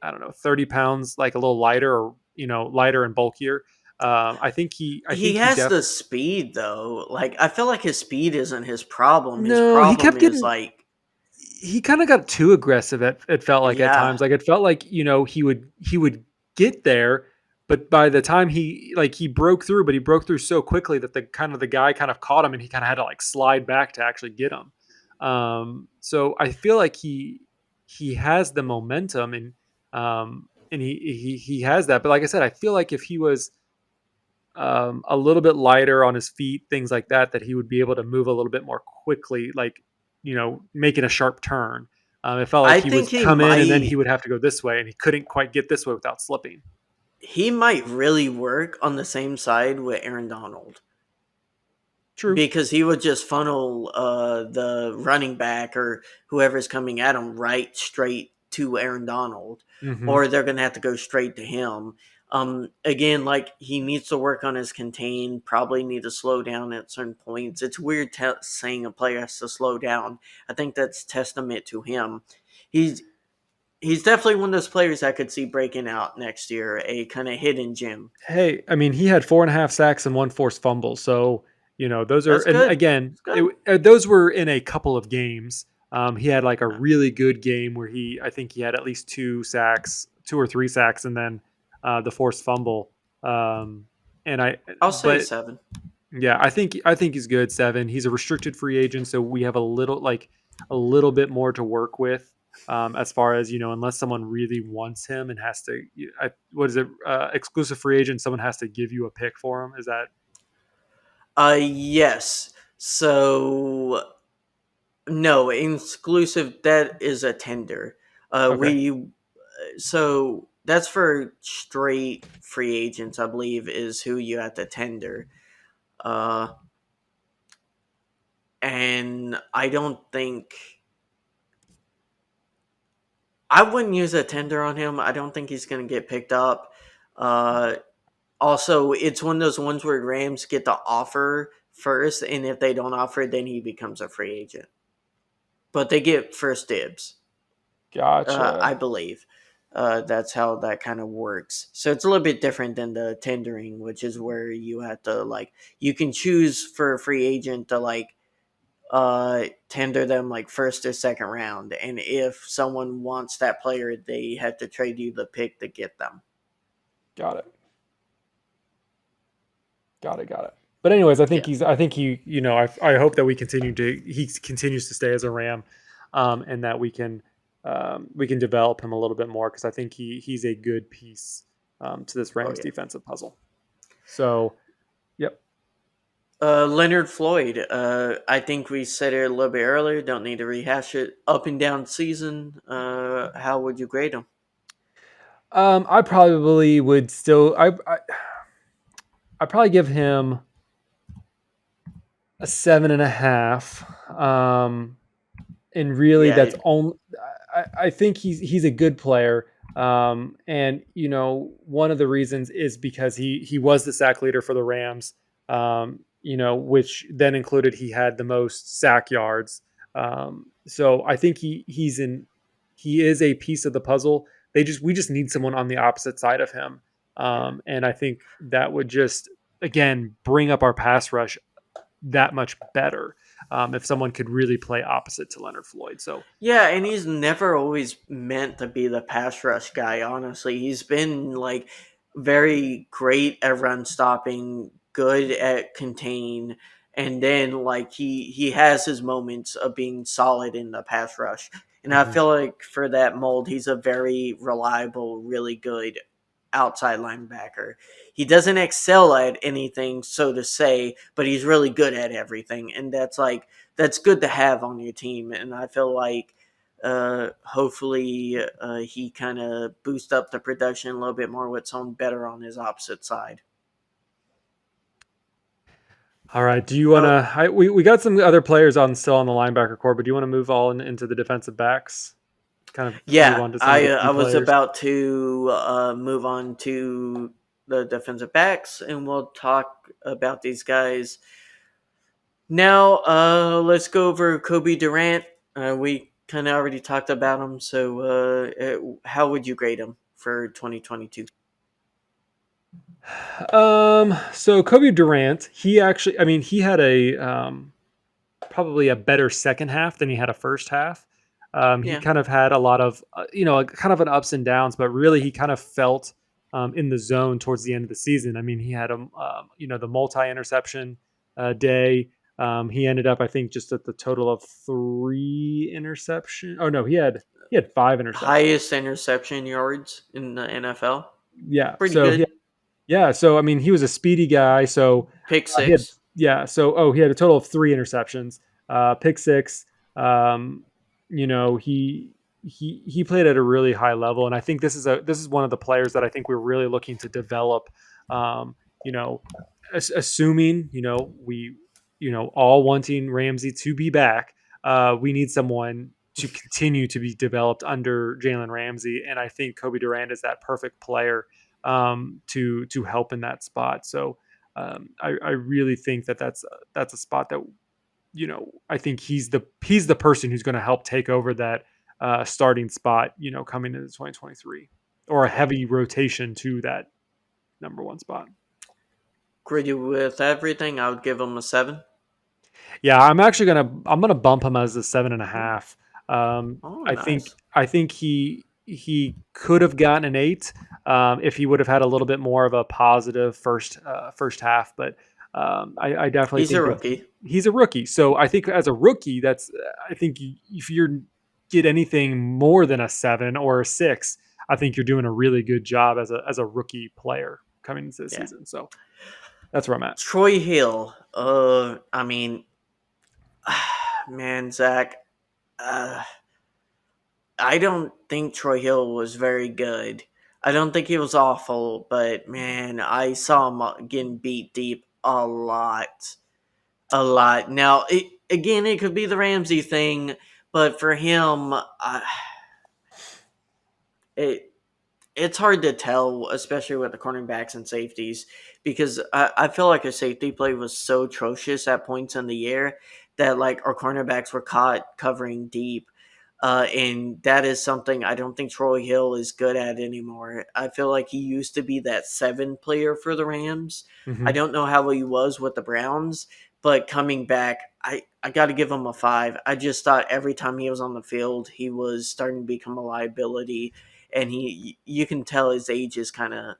I don't know, 30 pounds, like a little lighter, or lighter and bulkier. I He think he has the definitely. speed though. Like I feel like his speed isn't his problem. His No, he problem kept is getting like, he kind of got too aggressive. It felt like at yeah, times, like it felt like he would get there, but by the time he broke through, but he broke through so quickly that the guy kind of caught him, and he kind of had to like slide back to actually get him. So I feel like he has the momentum, and he has that. But like I said, I feel like if he was a little bit lighter on his feet, things like that, that he would be able to move a little bit more quickly, like, making a sharp turn. It felt like I he think would come in and then he would have to go this way, and he couldn't quite get this way without slipping. he might really work on the same side with Aaron Donald. True. Because he would just funnel the running back or whoever's coming at him right straight to Aaron Donald, Hmm. or they're going to have to go straight to him. Again, like he needs to work on his contain, probably need to slow down at certain points. It's weird saying a player has to slow down. I think that's testament to him. He's he's definitely one of those players I could see breaking out next year, a kind of hidden gem. Hey, I mean, he had 4.5 sacks and one forced fumble. So, those are, That's and good. again, It's good. those were in a couple of games. He had like a really good game where I think he had at least 2 sacks, 2 or 3 sacks, and then the forced fumble. Um, and I'll say but 7. yeah, I think he's good. 7. He's a restricted free agent, so we have a little bit more to work with, as far as unless someone really wants him and has to. What is it? Exclusive free agent. Someone has to give you a pick for him. Is that Yes. So no, exclusive. That is a tender. okay? We so that's for straight free agents, I believe, is who you have to tender. Uh, and I don't think I wouldn't use a tender on him. I don't think he's going to get picked up. Uh, Also, it's one of those ones where Rams get the offer first, and if they don't offer, then he becomes a free agent. But they get first dibs, I Gotcha. believe. That's how that kind of works. So it's a little bit different than the tendering, which is where you have to you can choose for a free agent to tender them like first or second round, and if someone wants that player, they have to trade you the pick to get them. Got it. Got it. Got it. But anyways, I think Yeah. he's. I think he. I hope that he continues to stay as a Ram, and that we can develop him a little bit more because I think he's a good piece to this Oh Rams yeah. defensive puzzle. So, yep. Leonard Floyd. I think we said it a little bit earlier. Don't need to rehash it. Up and down season. How would you grade him? I probably would still. I probably give him a 7.5. And really, Yeah, that's only. I think he's a good player. And one of the reasons is because he was the sack leader for the Rams. Which then included he had the most sack yards. So I think he is a piece of the puzzle. We just need someone on the opposite side of him. yeah, And I think that would just again bring up our pass rush that much better if someone could really play opposite to Leonard Floyd. So yeah. And he's never always meant to be the pass rush guy. Honestly, he's been very great at run stopping, good at contain, and then he has his moments of being solid in the pass rush. And I mhm. feel like for that mold, he's a very reliable, really good outside linebacker. He doesn't excel at anything, so to say, but he's really good at everything, and that's good to have on your team. And I feel like hopefully he kind of boost up the production a little bit more with someone better on his opposite side. All right. Do you want Uh, to? We got some other players on still on the linebacker core, but do you want to move into the defensive backs? Kind of move yeah, on to some of the key I was players. about to move on to the defensive backs, and we'll talk about these guys. Now, let's go over Kobe Durant. We kind of already talked about him, so how would you grade him for 2022? So Kobe Durant, he actually, I mean, he had a probably a better second half than he had a first half. He Yeah, kind of had a lot of, kind of an ups and downs, but really he kind of felt in the zone towards the end of the season. I mean, he had the multi interception day. He ended up, I think, just at the total of 3 interception. Oh no, he had 5 interceptions. highest interception yards in the NFL. Yeah, Pretty so good. I mean, he was a speedy guy. So Pick he had six. he had a total of 3 interceptions, pick six. Um, he played at a really high level, and I think this is one of the players that I think we're really looking to develop. Um, you know, assuming we all wanting Ramsey to be back, we need someone to continue to be developed under Jalen Ramsey, and I think Kobe Durant is that perfect player to help in that spot. So I really think that's a spot that I think he's the person who's going to help take over that starting spot. Coming into 2023 or a Yeah. heavy rotation to that number one spot. Gritty with everything, I would give him a 7. Yeah, I'm gonna bump him as a 7.5. Oh, I think nice. he could have gotten an 8 if he would have had a little bit more of a positive first half, but I definitely He's a think rookie. he's a rookie. So I think as a rookie, I think if you get anything more than a 7 or a 6, I think you're doing a really good job as a rookie player coming into the Yeah. season. So that's where I'm at. Troy Hill. I mean, man, Zach. Uh, I don't think Troy Hill was very good. I don't think he was awful, but man, I saw him getting beat deep a lot. A lot. Now, again, it could be the Ramsey thing, but for him, it it's hard to tell, especially with the cornerbacks and safeties, because I feel like a safety play was so atrocious at points in the year that like our cornerbacks were caught covering deep. And that is something I don't think Troy Hill is good at anymore. I feel like he used to be that 7 player for the Rams. I Hmm. don't know how he was with the Browns, but coming back, I got to give him a 5. I just thought every time he was on the field, he was starting to become a liability, and you can tell his age is kind of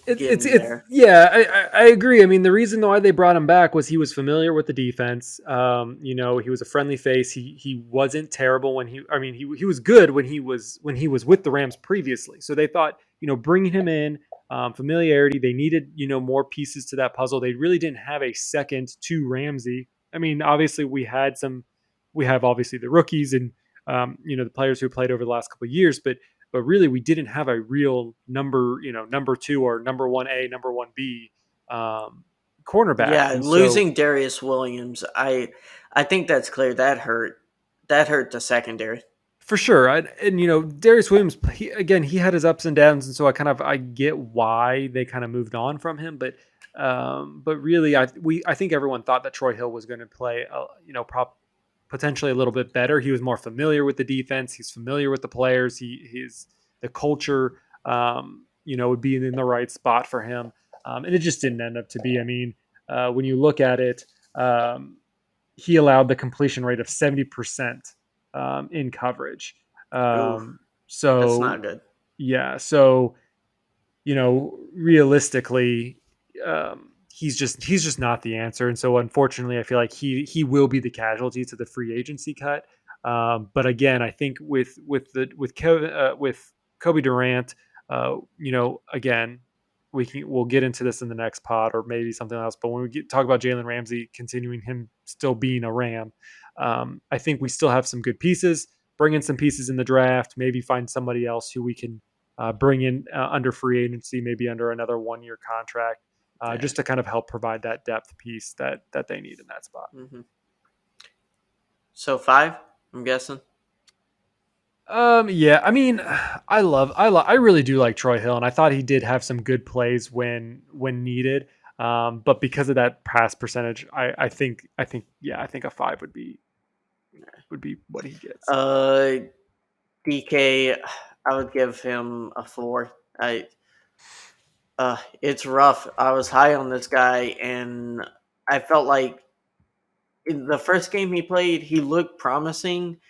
getting It's there. yeah, I agree. I mean, the reason why they brought him back was he was familiar with the defense. He was a friendly face. He wasn't terrible when he was good when he was with the Rams previously. So they thought, bringing him in, familiarity. They needed more pieces to that puzzle. They really didn't have a second to Ramsey. I mean, obviously we have obviously the rookies and the players who played over the last couple of years, but really we didn't have a real number two or number 1A, number 1B cornerback. Yeah, And so losing Darius Williams, I think that's clear. That hurt. That hurt the secondary. for sure, and Darius Williams, he had his ups and downs, and so I get why they kind of moved on from him, but really I think everyone thought that Troy Hill was going to play potentially a little bit better. He was more familiar with the defense. He's familiar with the players. He's the culture. Would be in the right spot for him, and it just didn't end up to be. I mean, when you look at it, he allowed the completion rate of 70% in coverage. Ooh, that's So not good. yeah, so realistically, he's just not the answer, and so unfortunately, I feel like he will be the casualty to the free agency cut. But again, I think with Kobe Durant, again, we'll get into this in the next pod or maybe something else. But when we talk about Jalen Ramsey continuing him still being a Ram, I think we still have some good pieces. Bring in some pieces in the draft, maybe find somebody else who we can bring in under free agency, maybe under another 1 year contract, Yeah. just to kind of help provide that depth piece that they need in that spot. Hmm. So 5, I'm guessing. Yeah, I mean, I really do like Troy Hill, and I thought he did have some good plays when needed. But because of that pass percentage, I think a 5 would be what he gets. DK, I would give him a 4. It's rough. I was high on this guy, and I felt like in the first game he played, he looked promising.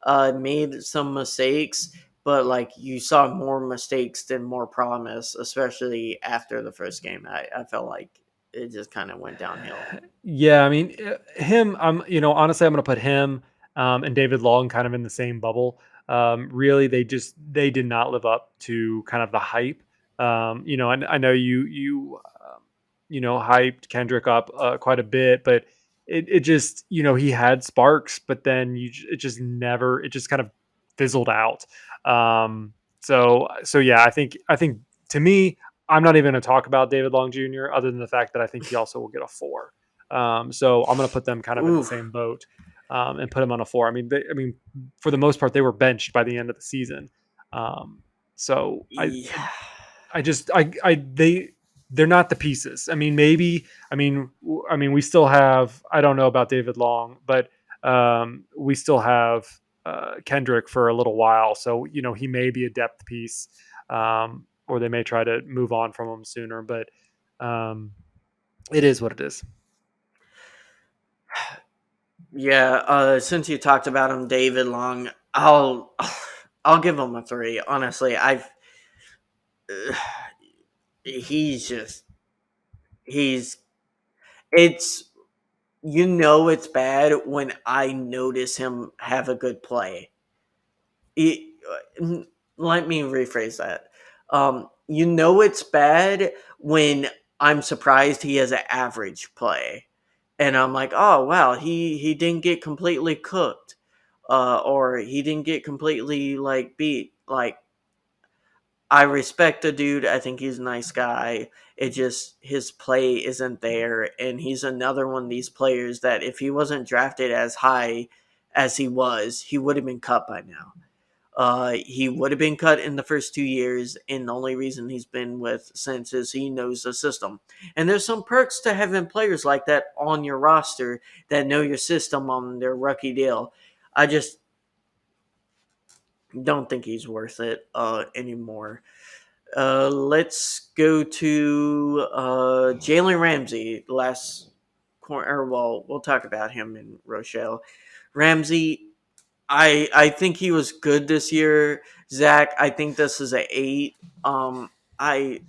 Made some mistakes, but like you saw more mistakes than more promise, especially after the first game. I felt like it just kind of went downhill. Yeah, I mean, him. Honestly, I'm going to put him and David Long kind of in the same bubble. Really, they did not live up to kind of the hype. I know you hyped Kendrick up quite a bit, but it just he had sparks, but then it just kind of fizzled out. So yeah, I think to me, I'm not even going to talk about David Long Jr. other than the fact that I think he also will get a 4. So I'm going to put them kind of in the Oof. same boat and put him on a 4. I mean, for the most part, they were benched by the end of the season. So Yeah. I just they're not the pieces. I mean, maybe we still have, I don't know about David Long, but we still have Kendrick for a little while, so he may be a depth piece, or they may try to move on from him sooner. But um, it is what it is. Yeah, since you talked about him, David Long, I'll give him a 3. Honestly, he's just he's it's it's bad when I notice him have a good play. It, let me rephrase that. It's bad when I'm surprised he has an average play, and I'm like, oh wow, he didn't get completely cooked, or he didn't get completely like beat. Like I respect the dude. I think he's a nice guy. It just his play isn't there, and he's another one of these players that if he wasn't drafted as high as he was, he would have been cut by now. He would have been cut in the first 2 years, and the only reason he's been with since is he knows the system. And there's some perks to having players like that on your roster that know your system on their rookie deal. I just don't think he's worth it anymore. Let's go to Jalen Ramsey. Last corner. Well, we'll talk about him in Rochelle. Ramsey, I think he was good this year. Zach, I think this is a 8. Um, I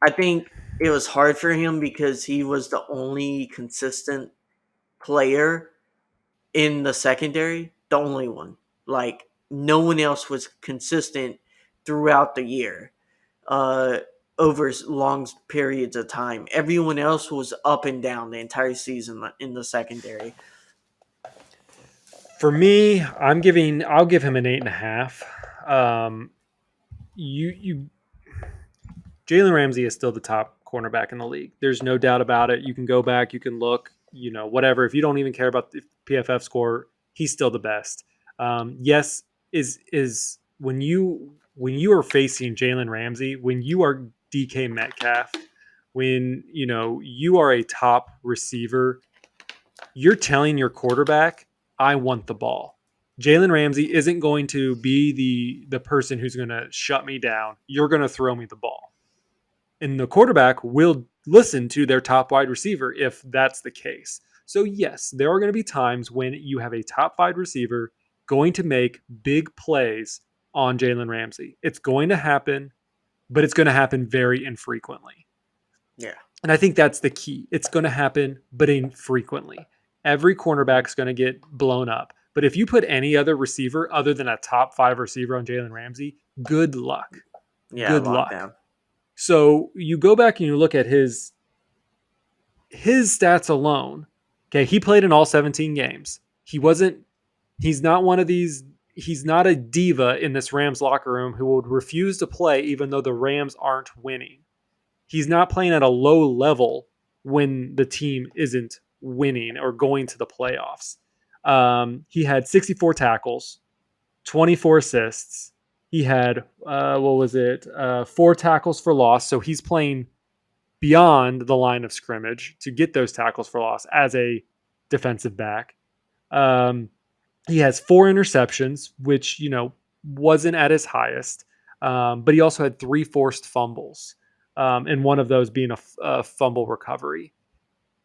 I think it was hard for him because he was the only consistent player in the secondary, the only one. Like no one else was consistent throughout the year, uh, over long periods of time. Everyone else was up and down the entire season in the secondary. For me, I'll give him an 8.5. You Jalen Ramsey is still the top cornerback in the league. There's no doubt about it. You can go back, you can look, whatever. If you don't even care about the PFF score, he's still the best. Yes, is when you are facing Jalen Ramsey, when you are DK Metcalf, when you are a top receiver, you're telling your quarterback, I want the ball. Jalen Ramsey isn't going to be the person who's going to shut me down. You're going to throw me the ball. And the quarterback will listen to their top wide receiver if that's the case. So yes, there are going to be times when you have a top wide receiver going to make big plays on Jalen Ramsey. It's going to happen, but it's going to happen very infrequently. Yeah. And I think that's the key. It's going to happen, but infrequently. Every cornerback is going to get blown up. But if you put any other receiver other than a top 5 receiver on Jalen Ramsey, good luck. Yeah, Good luck. lockdown. So you go back and you look at his stats alone. Okay, he played in all 17 games. He's not one of these, he's not a diva in this Rams locker room who would refuse to play even though the Rams aren't winning. He's not playing at a low level when the team isn't winning or going to the playoffs. He had 64 tackles, 24 assists. He had, 4 tackles for loss. So he's playing beyond the line of scrimmage to get those tackles for loss as a defensive back. He has 4 interceptions, which, wasn't at his highest. But he also had 3 forced fumbles, and one of those being a fumble recovery.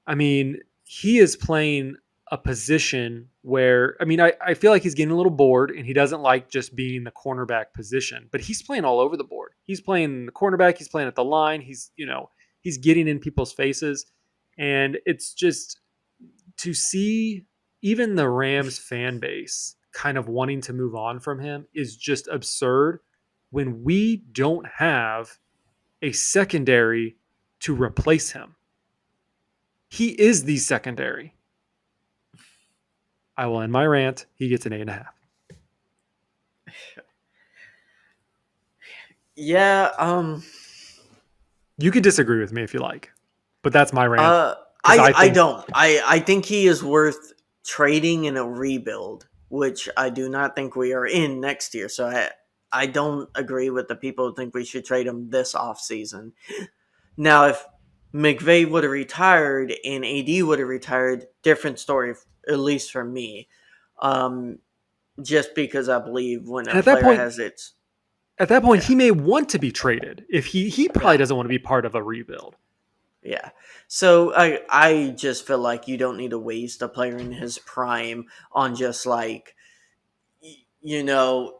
I mean, he is playing a position where, I feel like he's getting a little bored and he doesn't like just being the cornerback position, but he's playing all over the board. He's playing the cornerback, he's playing at the line, he's getting in people's faces. And it's just to see even the Rams fan base kind of wanting to move on from him is just absurd when we don't have a secondary to replace him. He is the secondary. I will end my rant. He gets an 8.5. Yeah, You can disagree with me if you like, but that's my rant. I don't. I think he is worth trading in a rebuild, which I do not think we are in next year. So I don't agree with the people who think we should trade him this offseason. Now, if McVay would have retired and AD would have retired, different story, at least for me. Just because I believe when a player has its... At that point, he may want to be traded. If he probably doesn't want to be part of a rebuild. Yeah. So I just feel like you don't need to waste a player in his prime on just like,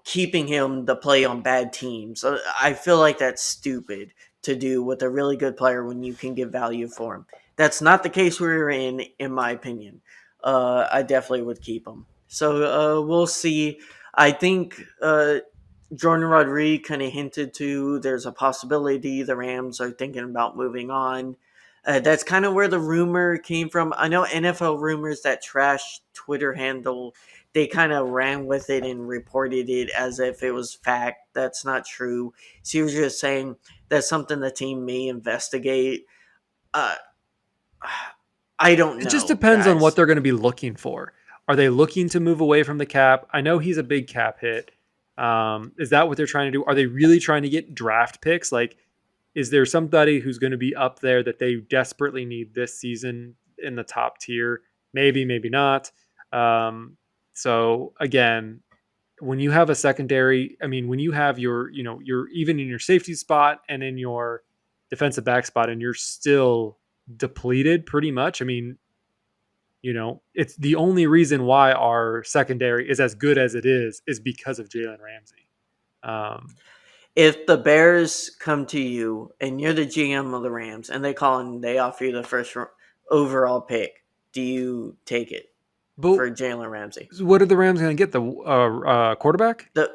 keeping him to play on bad teams. I feel like that's stupid to do with a really good player when you can get value for him. That's not the case we're in my opinion. I definitely would keep him. So we'll see. I think Jordan Rodriguez kind of hinted to there's a possibility the Rams are thinking about moving on. That's kind of where the rumor came from. I know NFL Rumors, that trash Twitter handle, they kind of ran with it and reported it as if it was fact. That's not true. So he was just saying that's something the team may investigate. Uh, I don't It just know, depends on what guys. they're going to be looking for. Are they looking to move away from the cap? I know he's a big cap hit. Is that what they're trying to do? Are they really trying to get draft picks? Like, is there somebody who's going to be up there that they desperately need this season in the top tier? Maybe, maybe not. Um, so again, when you have a secondary, I mean, when you have your, you're even in your safety spot and in your defensive back spot, and you're still depleted pretty much. I mean, it's the only reason why our secondary is as good as it is because of Jalen Ramsey. Um, If the Bears come to you and you're the GM of the Rams and they call and they offer you the overall pick, do you take it but for Jalen Ramsey? what are the Rams going to get? The quarterback? The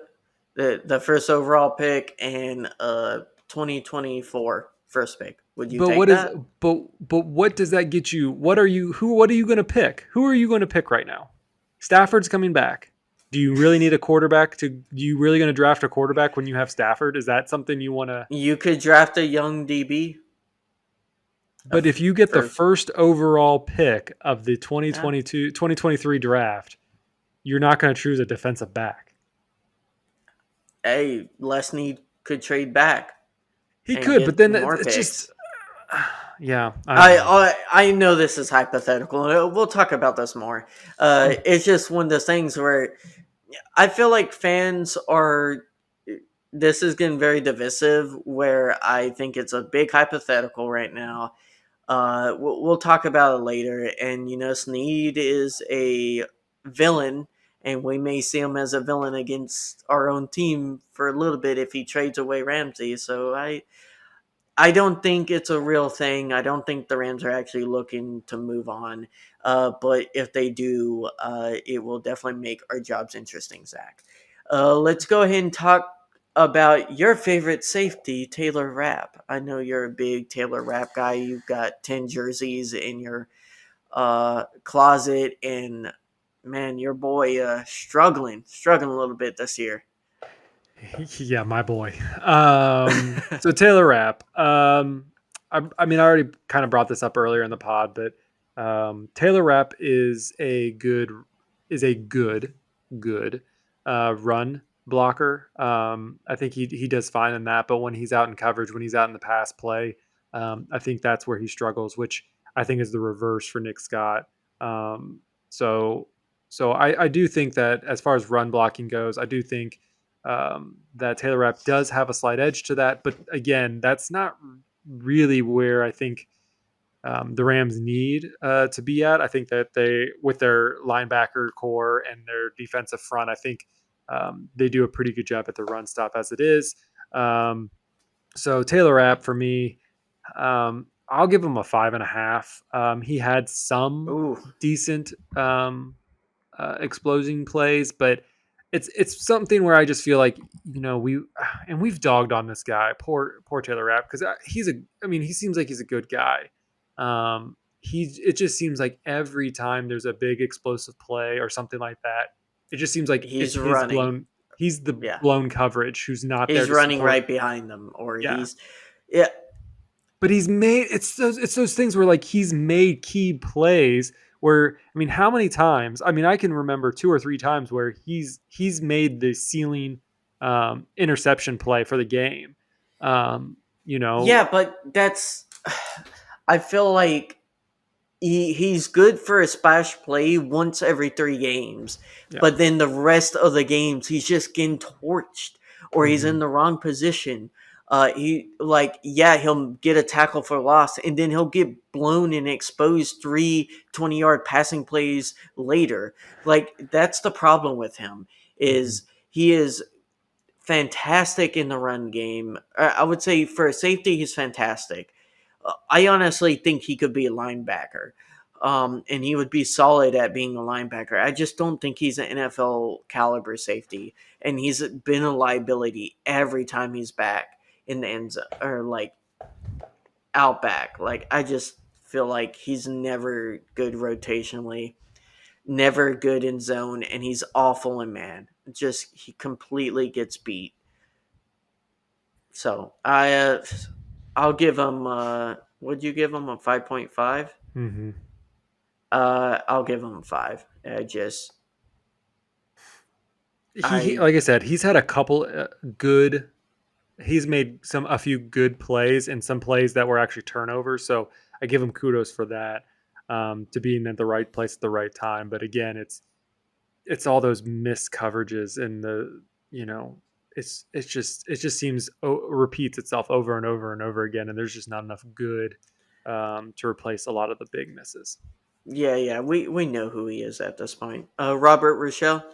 the first overall pick and 2024 first pick. Would you But take what is that? but what does that get you? What are you going to pick? Who are you going to pick right now? Stafford's coming back. Do you really need a quarterback do you really going to draft a quarterback when you have Stafford? Is that something you want to? You could draft a young DB. But if you get the For first overall pick of the yeah, 2023 draft, you're not going to choose a defensive back. hey, Lesney could trade back He and could, but get then more it's picks. just yeah, I don't know. I know this is hypothetical. We'll talk about this more. It's just one of those things where I feel like fans are. This is getting very divisive. Where I think it's a big hypothetical right now. We'll talk about it later. And Snead is a villain, and we may see him as a villain against our own team for a little bit if he trades away Ramsey. So I don't think it's a real thing. I don't think the Rams are actually looking to move on. But if they do, it will definitely make our jobs interesting, Zach. Let's go ahead and talk about your favorite safety, Taylor Rapp. I know you're a big Taylor Rapp guy. You've got 10 jerseys in your closet, and man, your boy struggling a little bit this year. Yeah, my boy. So Taylor Rapp. I mean, I already kind of brought this up earlier in the pod, but Taylor Rapp is a good run blocker. I think he does fine in that, but when he's out in coverage, when he's out in the pass play, I think that's where he struggles, which I think is the reverse for Nick Scott. Um, so so I do think that as far as run blocking goes, I do think that Taylor Rapp does have a slight edge to that. But again, that's not really where I think the Rams need to be at. I think that with their linebacker core and their defensive front, I think they do a pretty good job at the run stop as it is. So Taylor Rapp for me, I'll give him a 5.5. He had some Ooh, decent exploding plays, but it's something where I just feel like we've dogged on this guy, poor Taylor Rapp, because he seems like he's a good guy. It just seems like every time there's a big explosive play or something like that, it just seems like it's he's running. he's the Yeah. blown coverage who's not there He's to running support. right behind them, or Yeah, yeah. but he's made it's those things where like he's made key plays where I mean how many times I mean I can remember 2 or 3 times where he's made the ceiling interception play for the game. um you know Yeah, but that's. I feel like he's good for a splash play once every 3 games, yeah. but then the rest of the games he's just getting torched or he's in Mhm. the wrong position. He'll get a tackle for loss and then he'll get blown and exposed 3 20-yard passing plays later. Like that's the problem with him Mhm. is he is fantastic in the run game. I would say for a safety, he's fantastic. I honestly think he could be a linebacker, and he would be solid at being a linebacker. I just don't think he's an NFL caliber safety, and he's been a liability every time he's back in the end zone or like out back. Like I just feel like he's never good rotationally. never good in zone, and he's awful in man. Just he completely gets beat. So I'll give him. Would you give him a 5.5? Mm-hmm. I'll give him a 5. He I like I said, he's had a couple good. He's made a few good plays and some plays that were actually turnovers. So I give him kudos for that, to being at the right place at the right time. But again, it's all those missed coverages and the you know it just seems repeats itself over and over and over again, and there's just not enough good, to replace a lot of the big misses. yeah, we know who he is at this point. Robert Rochelle.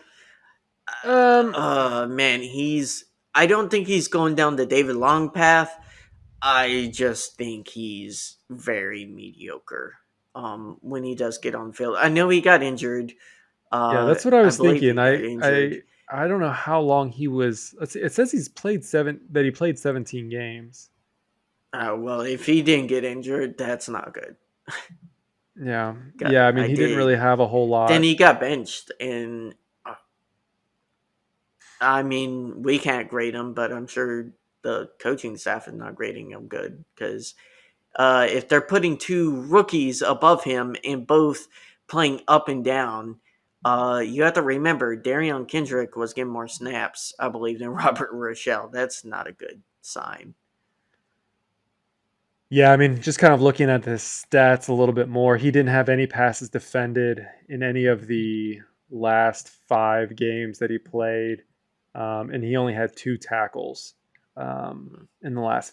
Um, Man, I don't think he's going down the David Long path. I just think he's very mediocre. When he does get on field, I know he got injured. yeah, that's what I I was believe thinking. he got injured. I don't know how long he was. Let's see, it says he played 17 games. Well, if he didn't get injured, that's not good. Yeah, Got yeah. I mean, I he didn't did. really have a whole Then lot. he got benched, and I mean, we can't grade him, but I'm sure the coaching staff is not grading him good because if they're putting two rookies above him and both playing up and down, you have to remember Darion Kendrick was getting more snaps, I believe, than Robert Rochelle. That's not a good sign. Yeah, I mean, just kind of looking at the stats a little bit more, he didn't have any passes defended in any of the last 5 games that he played, and he only had 2 tackles, in the last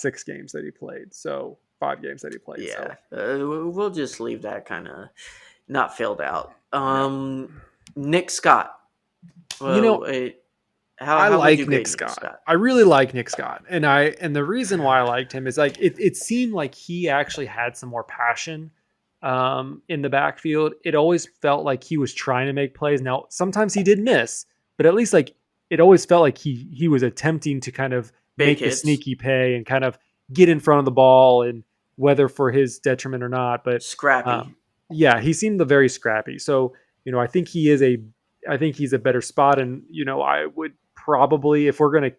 6 games that he played. So 5 games that he played. Yeah, So we'll just leave that kind of not filled out. yeah, Nick Scott. you Well, know, I how would you like Nick grade Nick Scott. Scott? I really like Nick Scott, and the reason why I liked him is like it seemed like he actually had some more passion, in the backfield. It always felt like he was trying to make plays. Now sometimes he did miss, but at least like it always felt like he was attempting to kind of Big make the hits, sneaky pay and kind of get in front of the ball, and whether for his detriment or not. But scrappy. um, yeah, he seemed very scrappy. So I think I think he's a better spot, and I would probably, if we're gonna,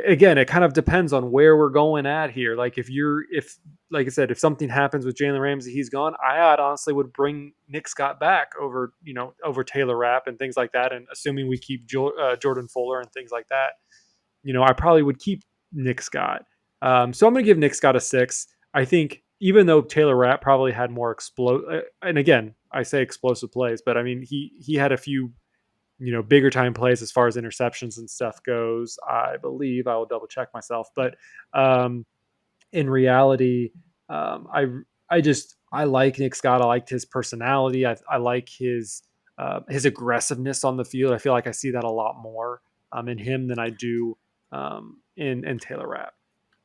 again, it kind of depends on where we're going at here. Like if like I said, if something happens with Jalen Ramsey, he's gone. I honestly would bring Nick Scott back over over Taylor Rapp and things like that, and assuming we keep Jordan Fuller and things like that, I probably would keep Nick Scott. So I'm going to give Nick Scott a 6. I think even though Taylor Rapp probably had more and again, I say explosive plays, but I mean he had a few bigger time plays as far as interceptions and stuff goes. I believe I will double check myself, but um, in reality, I like Nick Scott. I liked his personality. I like his aggressiveness on the field. I feel like I see that a lot more in him than I do in Taylor Rapp.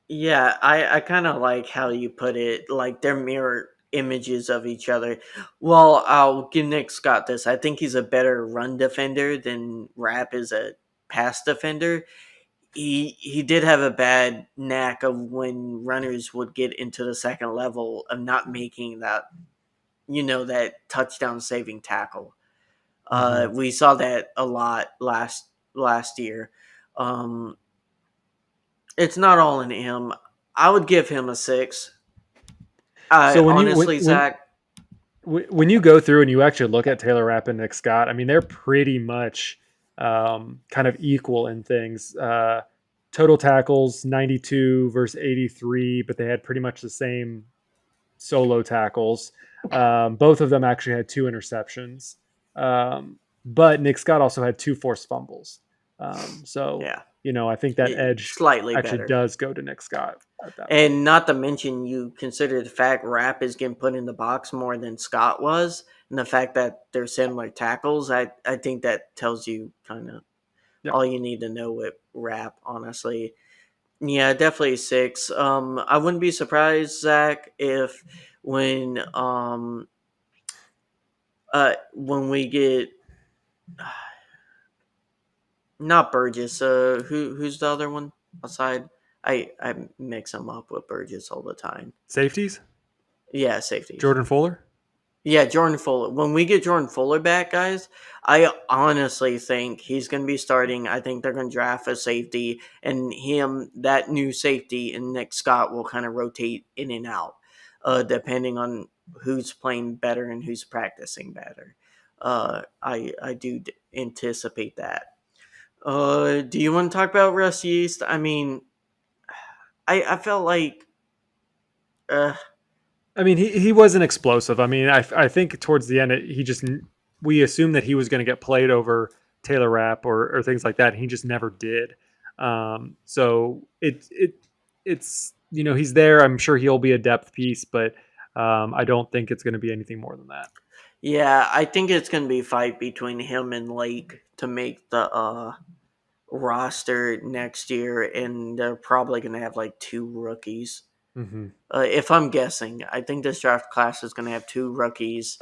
Yeah, I kind of like how you put it. Like they're mirror images of each other. Well, I'll give Nick Scott this. I think he's a better run defender than Rapp is a pass defender. He did have a bad knack of when runners would get into the second level of not making that touchdown saving tackle. Mm-hmm. We saw that a lot last year. Um, it's not all in him. I would give him a 6. I So when you honestly, Zach, when you go through and you actually look at Taylor Rapp and Nick Scott, I mean, they're pretty much kind of equal in things. Total tackles 92 versus 83, but they had pretty much the same solo tackles. Both of them actually had 2 interceptions. But Nick Scott also had 2 forced fumbles. So, yeah, I think that edge slightly actually better. does go to Nick Scott at that point. And not to mention, you consider the fact Rapp is getting put in the box more than Scott was, and the fact that they're similar tackles. I think that tells you kind of Yeah. all you need to know with Rapp, honestly. Yeah, definitely 6. I wouldn't be surprised, Zach, if when when we get not Burgess, who's the other one aside? I mix them up with Burgess all the time. Safeties, Yeah, safeties. Jordan Fuller. Yeah, Jordan Fuller. When we get Jordan Fuller back, guys, I honestly think he's going to be starting. I think they're going to draft a safety, and that new safety, and Nick Scott will kind of rotate in and out, depending on who's playing better and who's practicing better. I do anticipate that. Do you want to talk about Russ Yeast? I mean, I felt like, uh, I mean, he wasn't explosive. I mean, I think towards the end, he just we assumed that he was going to get played over Taylor Rapp or things like that, and he just never did. So it's he's there. I'm sure he'll be a depth piece, but I don't think it's going to be anything more than that. yeah, I think it's going to be a fight between him and Lake to make the roster next year, and they're probably going to have like two rookies. Mm-hmm. If I'm guessing, I think this draft class is going to have two rookies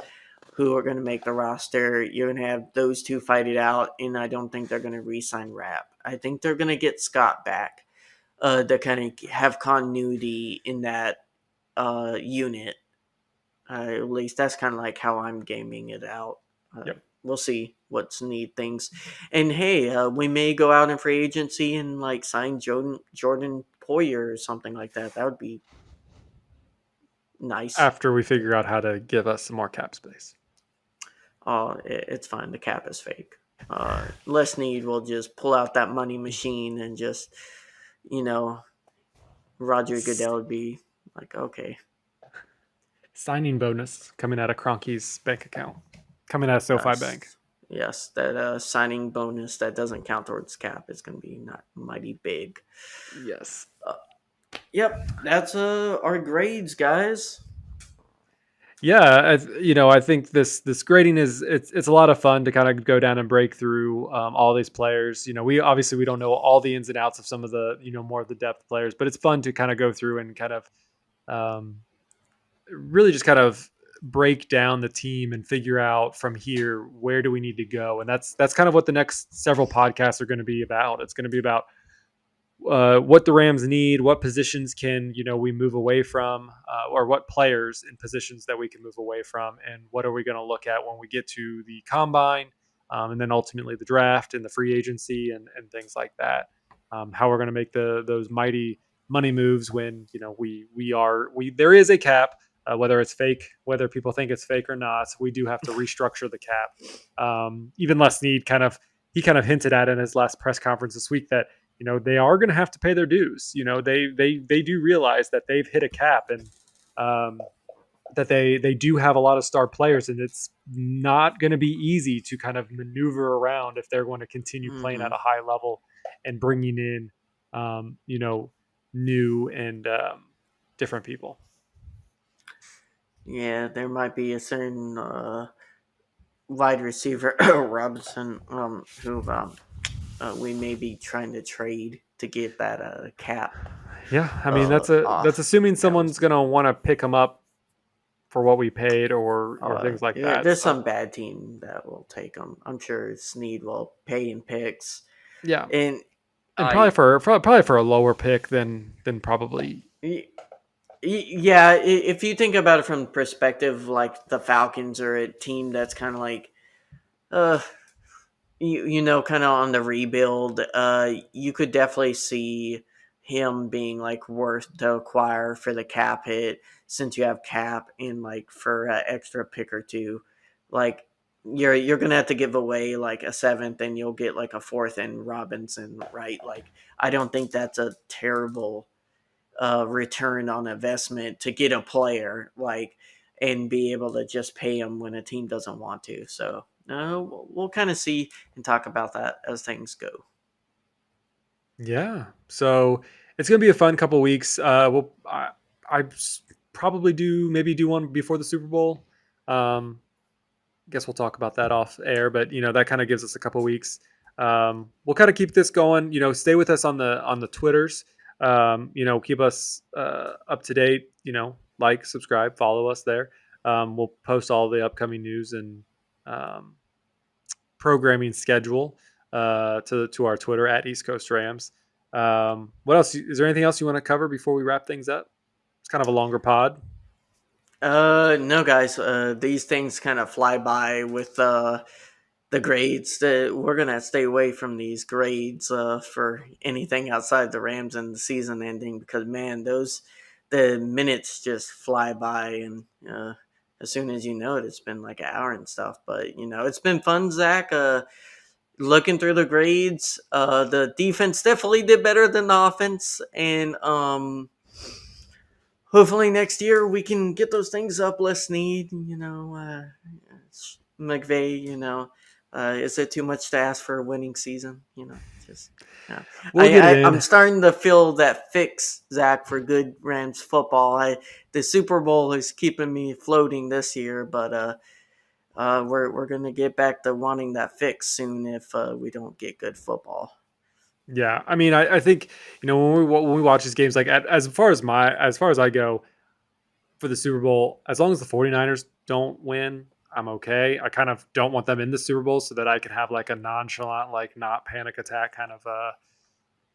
who are going to make the roster. You're going to have those two fight it out, and I don't think they're going to re-sign Rapp. I think they're going to get Scott back to kind of have continuity in that unit. At least that's kind of like how I'm gaming it out. Yep. We'll see what's neat things. And hey, we may go out in free agency and like sign Jordan Poyer or something like that. That would be nice. After we figure out how to give us some more cap space. It's fine. The cap is fake. Les Need will just pull out that money machine and just, you know, Roger Goodell would be like, okay, Signing bonus coming out of Cronky's bank account, coming out of SoFi Bank. yes, that signing bonus that doesn't count towards cap is going to be not mighty big. Yes. Yep, that's our grades, guys. Yeah, I think this grading it's a lot of fun to kind of go down and break through all these players. We don't know all the ins and outs of some of the more of the depth players, but it's fun to kind of go through and kind of um, really just kind of break down the team and figure out from here where do we need to go, and that's kind of what the next several podcasts are going to be about. It's going to be about what the Rams need, what positions can we move away from, or what players in positions that we can move away from, and what are we going to look at when we get to the combine, and then ultimately the draft and the free agency and things like that. How we're going to make those mighty money moves when we there is a cap, whether it's fake, whether people think it's fake or not. We do have to restructure the cap. Even Les Need he kind of hinted at in his last press conference this week that they are going to have to pay their dues. They do realize that they've hit a cap, and that they do have a lot of star players, and it's not going to be easy to kind of maneuver around if they're going to continue playing at a high level and bringing in new and different people. Yeah, there might be a certain wide receiver Robinson who we may be trying to trade to get that cap. Yeah, I mean that's assuming someone's going to want to pick him up for what we paid or things like that. There's some bad team that will take him. I'm sure Snead will pay in picks. Yeah, and probably for a lower pick than probably. Yeah, if you think about it from the perspective, like the Falcons are a team that's kind of like, kind of on the rebuild. You could definitely see him being like worth to acquire for the cap hit, since you have cap and like for an extra pick or two. Like you're gonna have to give away like a seventh, and you'll get like a fourth in Robinson, right? Like I don't think that's a terrible return on investment to get a player like and be able to just pay him when a team doesn't want to. So we'll kind of see and talk about that as things go. Yeah, so it's gonna be a fun couple weeks. I probably do one before the Super Bowl. Guess we'll talk about that off air, but that kind of gives us a couple weeks. We'll kind of keep this going. Stay with us on the Twitters. Keep us up to date. Like, subscribe, follow us there. We'll post all the upcoming news and programming schedule to our Twitter at East Coast Rams. What else? Is there anything else you want to cover before we wrap things up? It's kind of a longer pod. No, guys. These things kind of fly by with the grades. We're gonna stay away from these grades for anything outside the Rams and the season ending because man, those the minutes just fly by, and as soon as you know it, it's been like an hour and stuff. But it's been fun, Zach. Looking through the grades, the defense definitely did better than the offense, and hopefully next year we can get those things up. Less need, McVay. Is it too much to ask for a winning season? Just yeah. We'll get it I'm in. starting to feel that fix, Zach, for good Rams football. The Super Bowl is keeping me floating this year, but we're gonna get back to wanting that fix soon if we don't get good football. Yeah, I mean, I think when we watch these games, like as far as I go for the Super Bowl, as long as the 49ers don't win, I'm okay. I kind of don't want them in the Super Bowl so that I can have like a nonchalant, like not panic attack kind of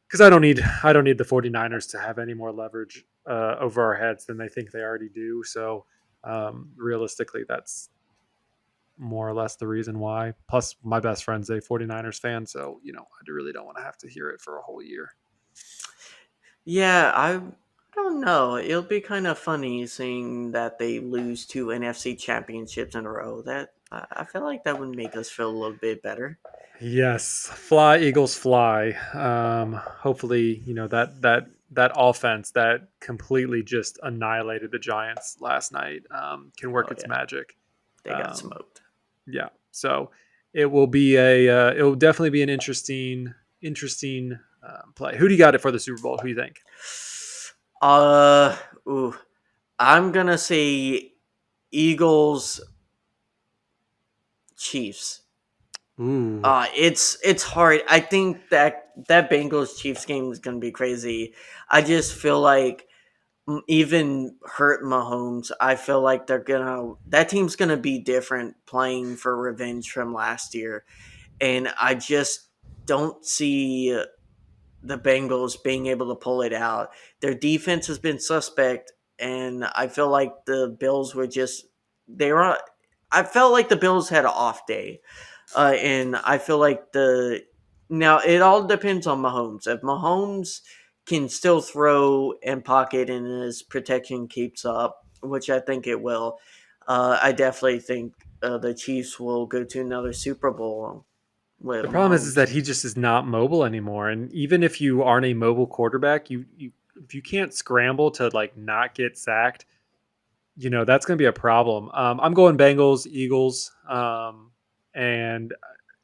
because I don't need the 49ers to have any more leverage over our heads than they think they already do. So realistically, that's more or less the reason why. Plus, my best friend's a 49ers fan, so I really don't want to have to hear it for a whole year. Yeah, I don't know. It'll be kind of funny seeing that they lose two NFC championships in a row. That I feel like that would make us feel a little bit better. Yes, fly Eagles fly. Hopefully, that offense that completely just annihilated the Giants last night can work Oh its yeah, magic. they got Um, smoked. yeah, so it will definitely be an interesting play. Who do you got it for the Super Bowl? Who do you think? Uh, ooh, I'm gonna say Eagles Chiefs. Ooh, It's hard. I think that Bengals Chiefs game is gonna be crazy. I just feel like even hurt Mahomes, I feel like that team's gonna be different playing for revenge from last year, and I just don't see the Bengals being able to pull it out. Their defense has been suspect, and I feel like the Bills were just they were. I felt like the Bills had an off day, and I feel like the now it all depends on Mahomes. If Mahomes can still throw and pocket and his protection keeps up, which I think it will, I definitely think the Chiefs will go to another Super Bowl with the problem is Mahomes. that he just is not mobile anymore. And even if you aren't a mobile quarterback, you if you can't scramble to like not get sacked, that's going to be a problem. I'm going Bengals, Eagles, and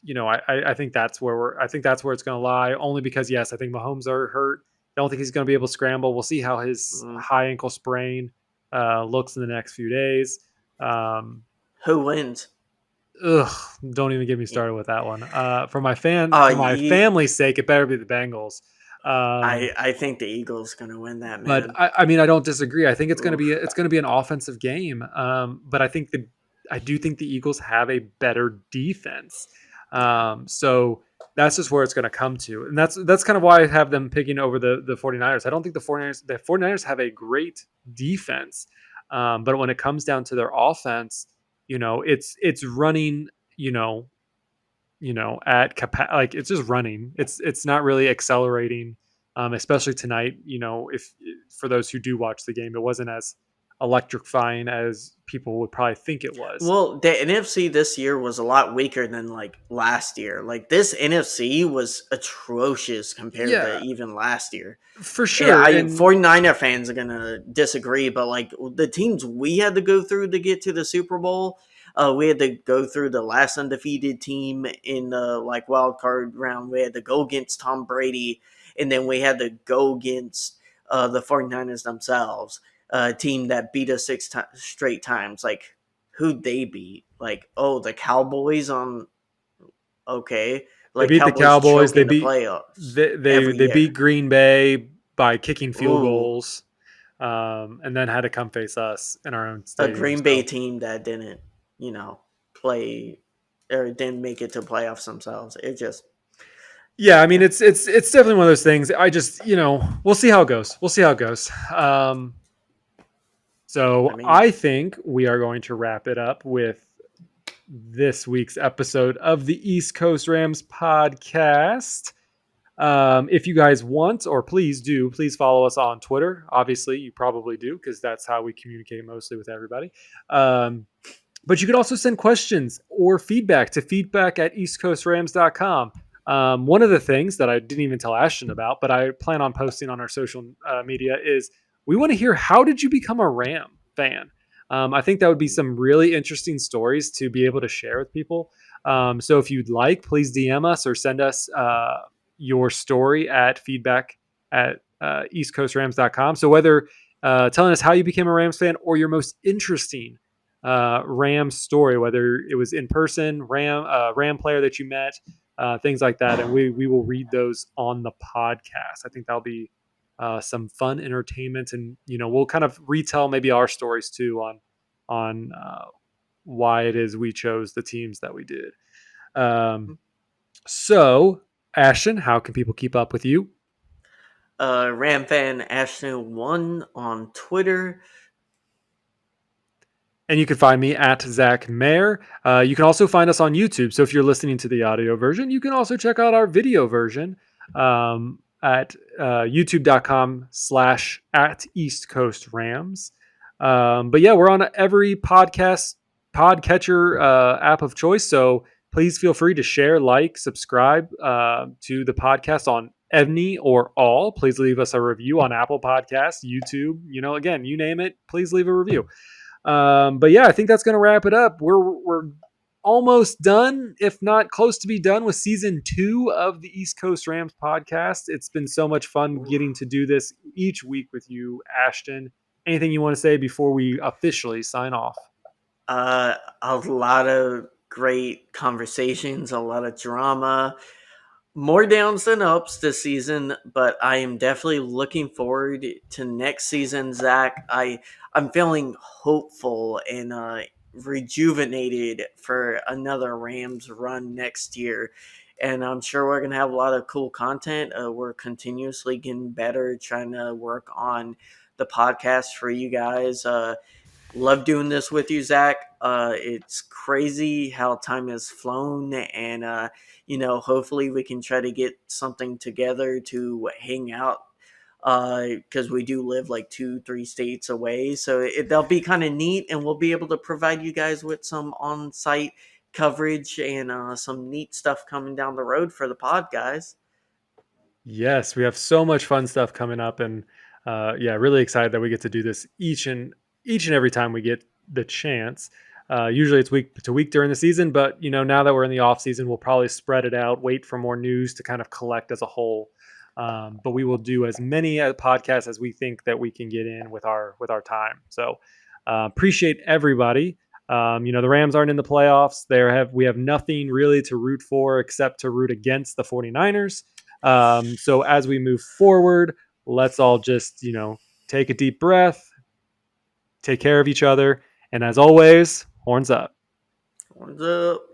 I think I think that's where it's going to lie. Only because yes, I think Mahomes are hurt. I don't think he's going to be able to scramble. We'll see how his Mm. high ankle sprain looks in the next few days. Um, Who wins? ugh, don't even get me Yeah. started with that one. For my You, family's sake, it better be the Bengals. Um, I think the Eagles gonna win that, but man. I mean, I don't disagree. I think Oof. it's going to be an offensive game. But I do think the Eagles have a better defense. Yeah. So that's just where it's going to come to, and that's kind of why I have them picking over the 49ers. I don't think the 49ers have a great defense, but when it comes down to their offense, it's running. At like it's just running. It's not really accelerating. Especially tonight, if for those who do watch the game, it wasn't as electrifying as people would probably think it was. Well, the NFC this year was a lot weaker than like last year. Like this NFC was atrocious compared to Yeah, even last year. for Yeah, sure. And 49er fans are gonna disagree, but like the teams we had to go through to get to the Super Bowl, we had to go through the last undefeated team in the like wild card round. We had to go against Tom Brady, and then we had to go against the 49ers themselves, a team that beat us straight times. Like who'd they beat? Like the Cowboys on okay, they like beat the Cowboys Cowboys. choking the playoffs every They beat year. Green Bay by kicking field Ooh. goals, and then had to come face us in our own A stadium. Green Bay So team that didn't, play or didn't make it to playoffs themselves. It just, yeah, I mean yeah. it's definitely one of those things. I just we'll see how it goes. We'll see how it goes. So I mean, I think we are going to wrap it up with this week's episode of the East Coast Rams podcast. If you guys want, or please do, please follow us on Twitter. Obviously, you probably do because that's how we communicate mostly with everybody. But you can also send questions or feedback to feedback@eastcoastrams.com. One of the things that I didn't even tell Ashton about, but I plan on posting on our social media is we want to hear, how did you become a Ram fan? I think that would be some really interesting stories to be able to share with people. So if you'd like, please DM us or send us your story at feedback@eastcoastrams.com. So whether telling us how you became a Rams fan or your most interesting Ram story, whether it was in person, Ram player that you met, things like that, and we will read those on the podcast. I think that'll be some fun entertainment, and we'll kind of retell maybe our stories too on why it is we chose the teams that we did. So, Ashton, how can people keep up with you? Ram fan Ashton1 on Twitter. And you can find me at Zach Mayer. You can also find us on YouTube. So if you're listening to the audio version, you can also check out our video version at youtube.com/at East Coast Rams. But yeah, we're on every podcatcher app of choice. So please feel free to share, like, subscribe to the podcast on any or all. Please leave us a review on Apple Podcasts, YouTube. Again, you name it, please leave a review. But yeah, I think that's going to wrap it up. We're almost done, if not close to be done, with season 2 of the East Coast Rams podcast. It's been so much fun getting to do this each week with you, Ashton. Anything you want to say before we officially sign off? A lot of great conversations, a lot of drama, more downs than ups this season, but I am definitely looking forward to next season, Zach. I'm feeling hopeful and rejuvenated for another Rams run next year. And I'm sure we're going to have a lot of cool content. We're continuously getting better, trying to work on the podcast for you guys. Love doing this with you, Zach. It's crazy how time has flown, and hopefully we can try to get something together to hang out. Because we do live like 2-3 states away, so they'll be kind of neat, and we'll be able to provide you guys with some on-site coverage and some neat stuff coming down the road for the pod, guys. Yes, we have so much fun stuff coming up, and yeah, really excited that we get to do this each and every time we get the chance. Usually it's week to week during the season, but now that we're in the off season, we'll probably spread it out, wait for more news to kind of collect as a whole. But we will do as many podcasts as we think that we can get in with our time. So appreciate everybody. The Rams aren't in the playoffs. We have nothing really to root for except to root against the 49ers. So as we move forward, let's all just, take a deep breath, take care of each other. And as always, horns up. Horns up.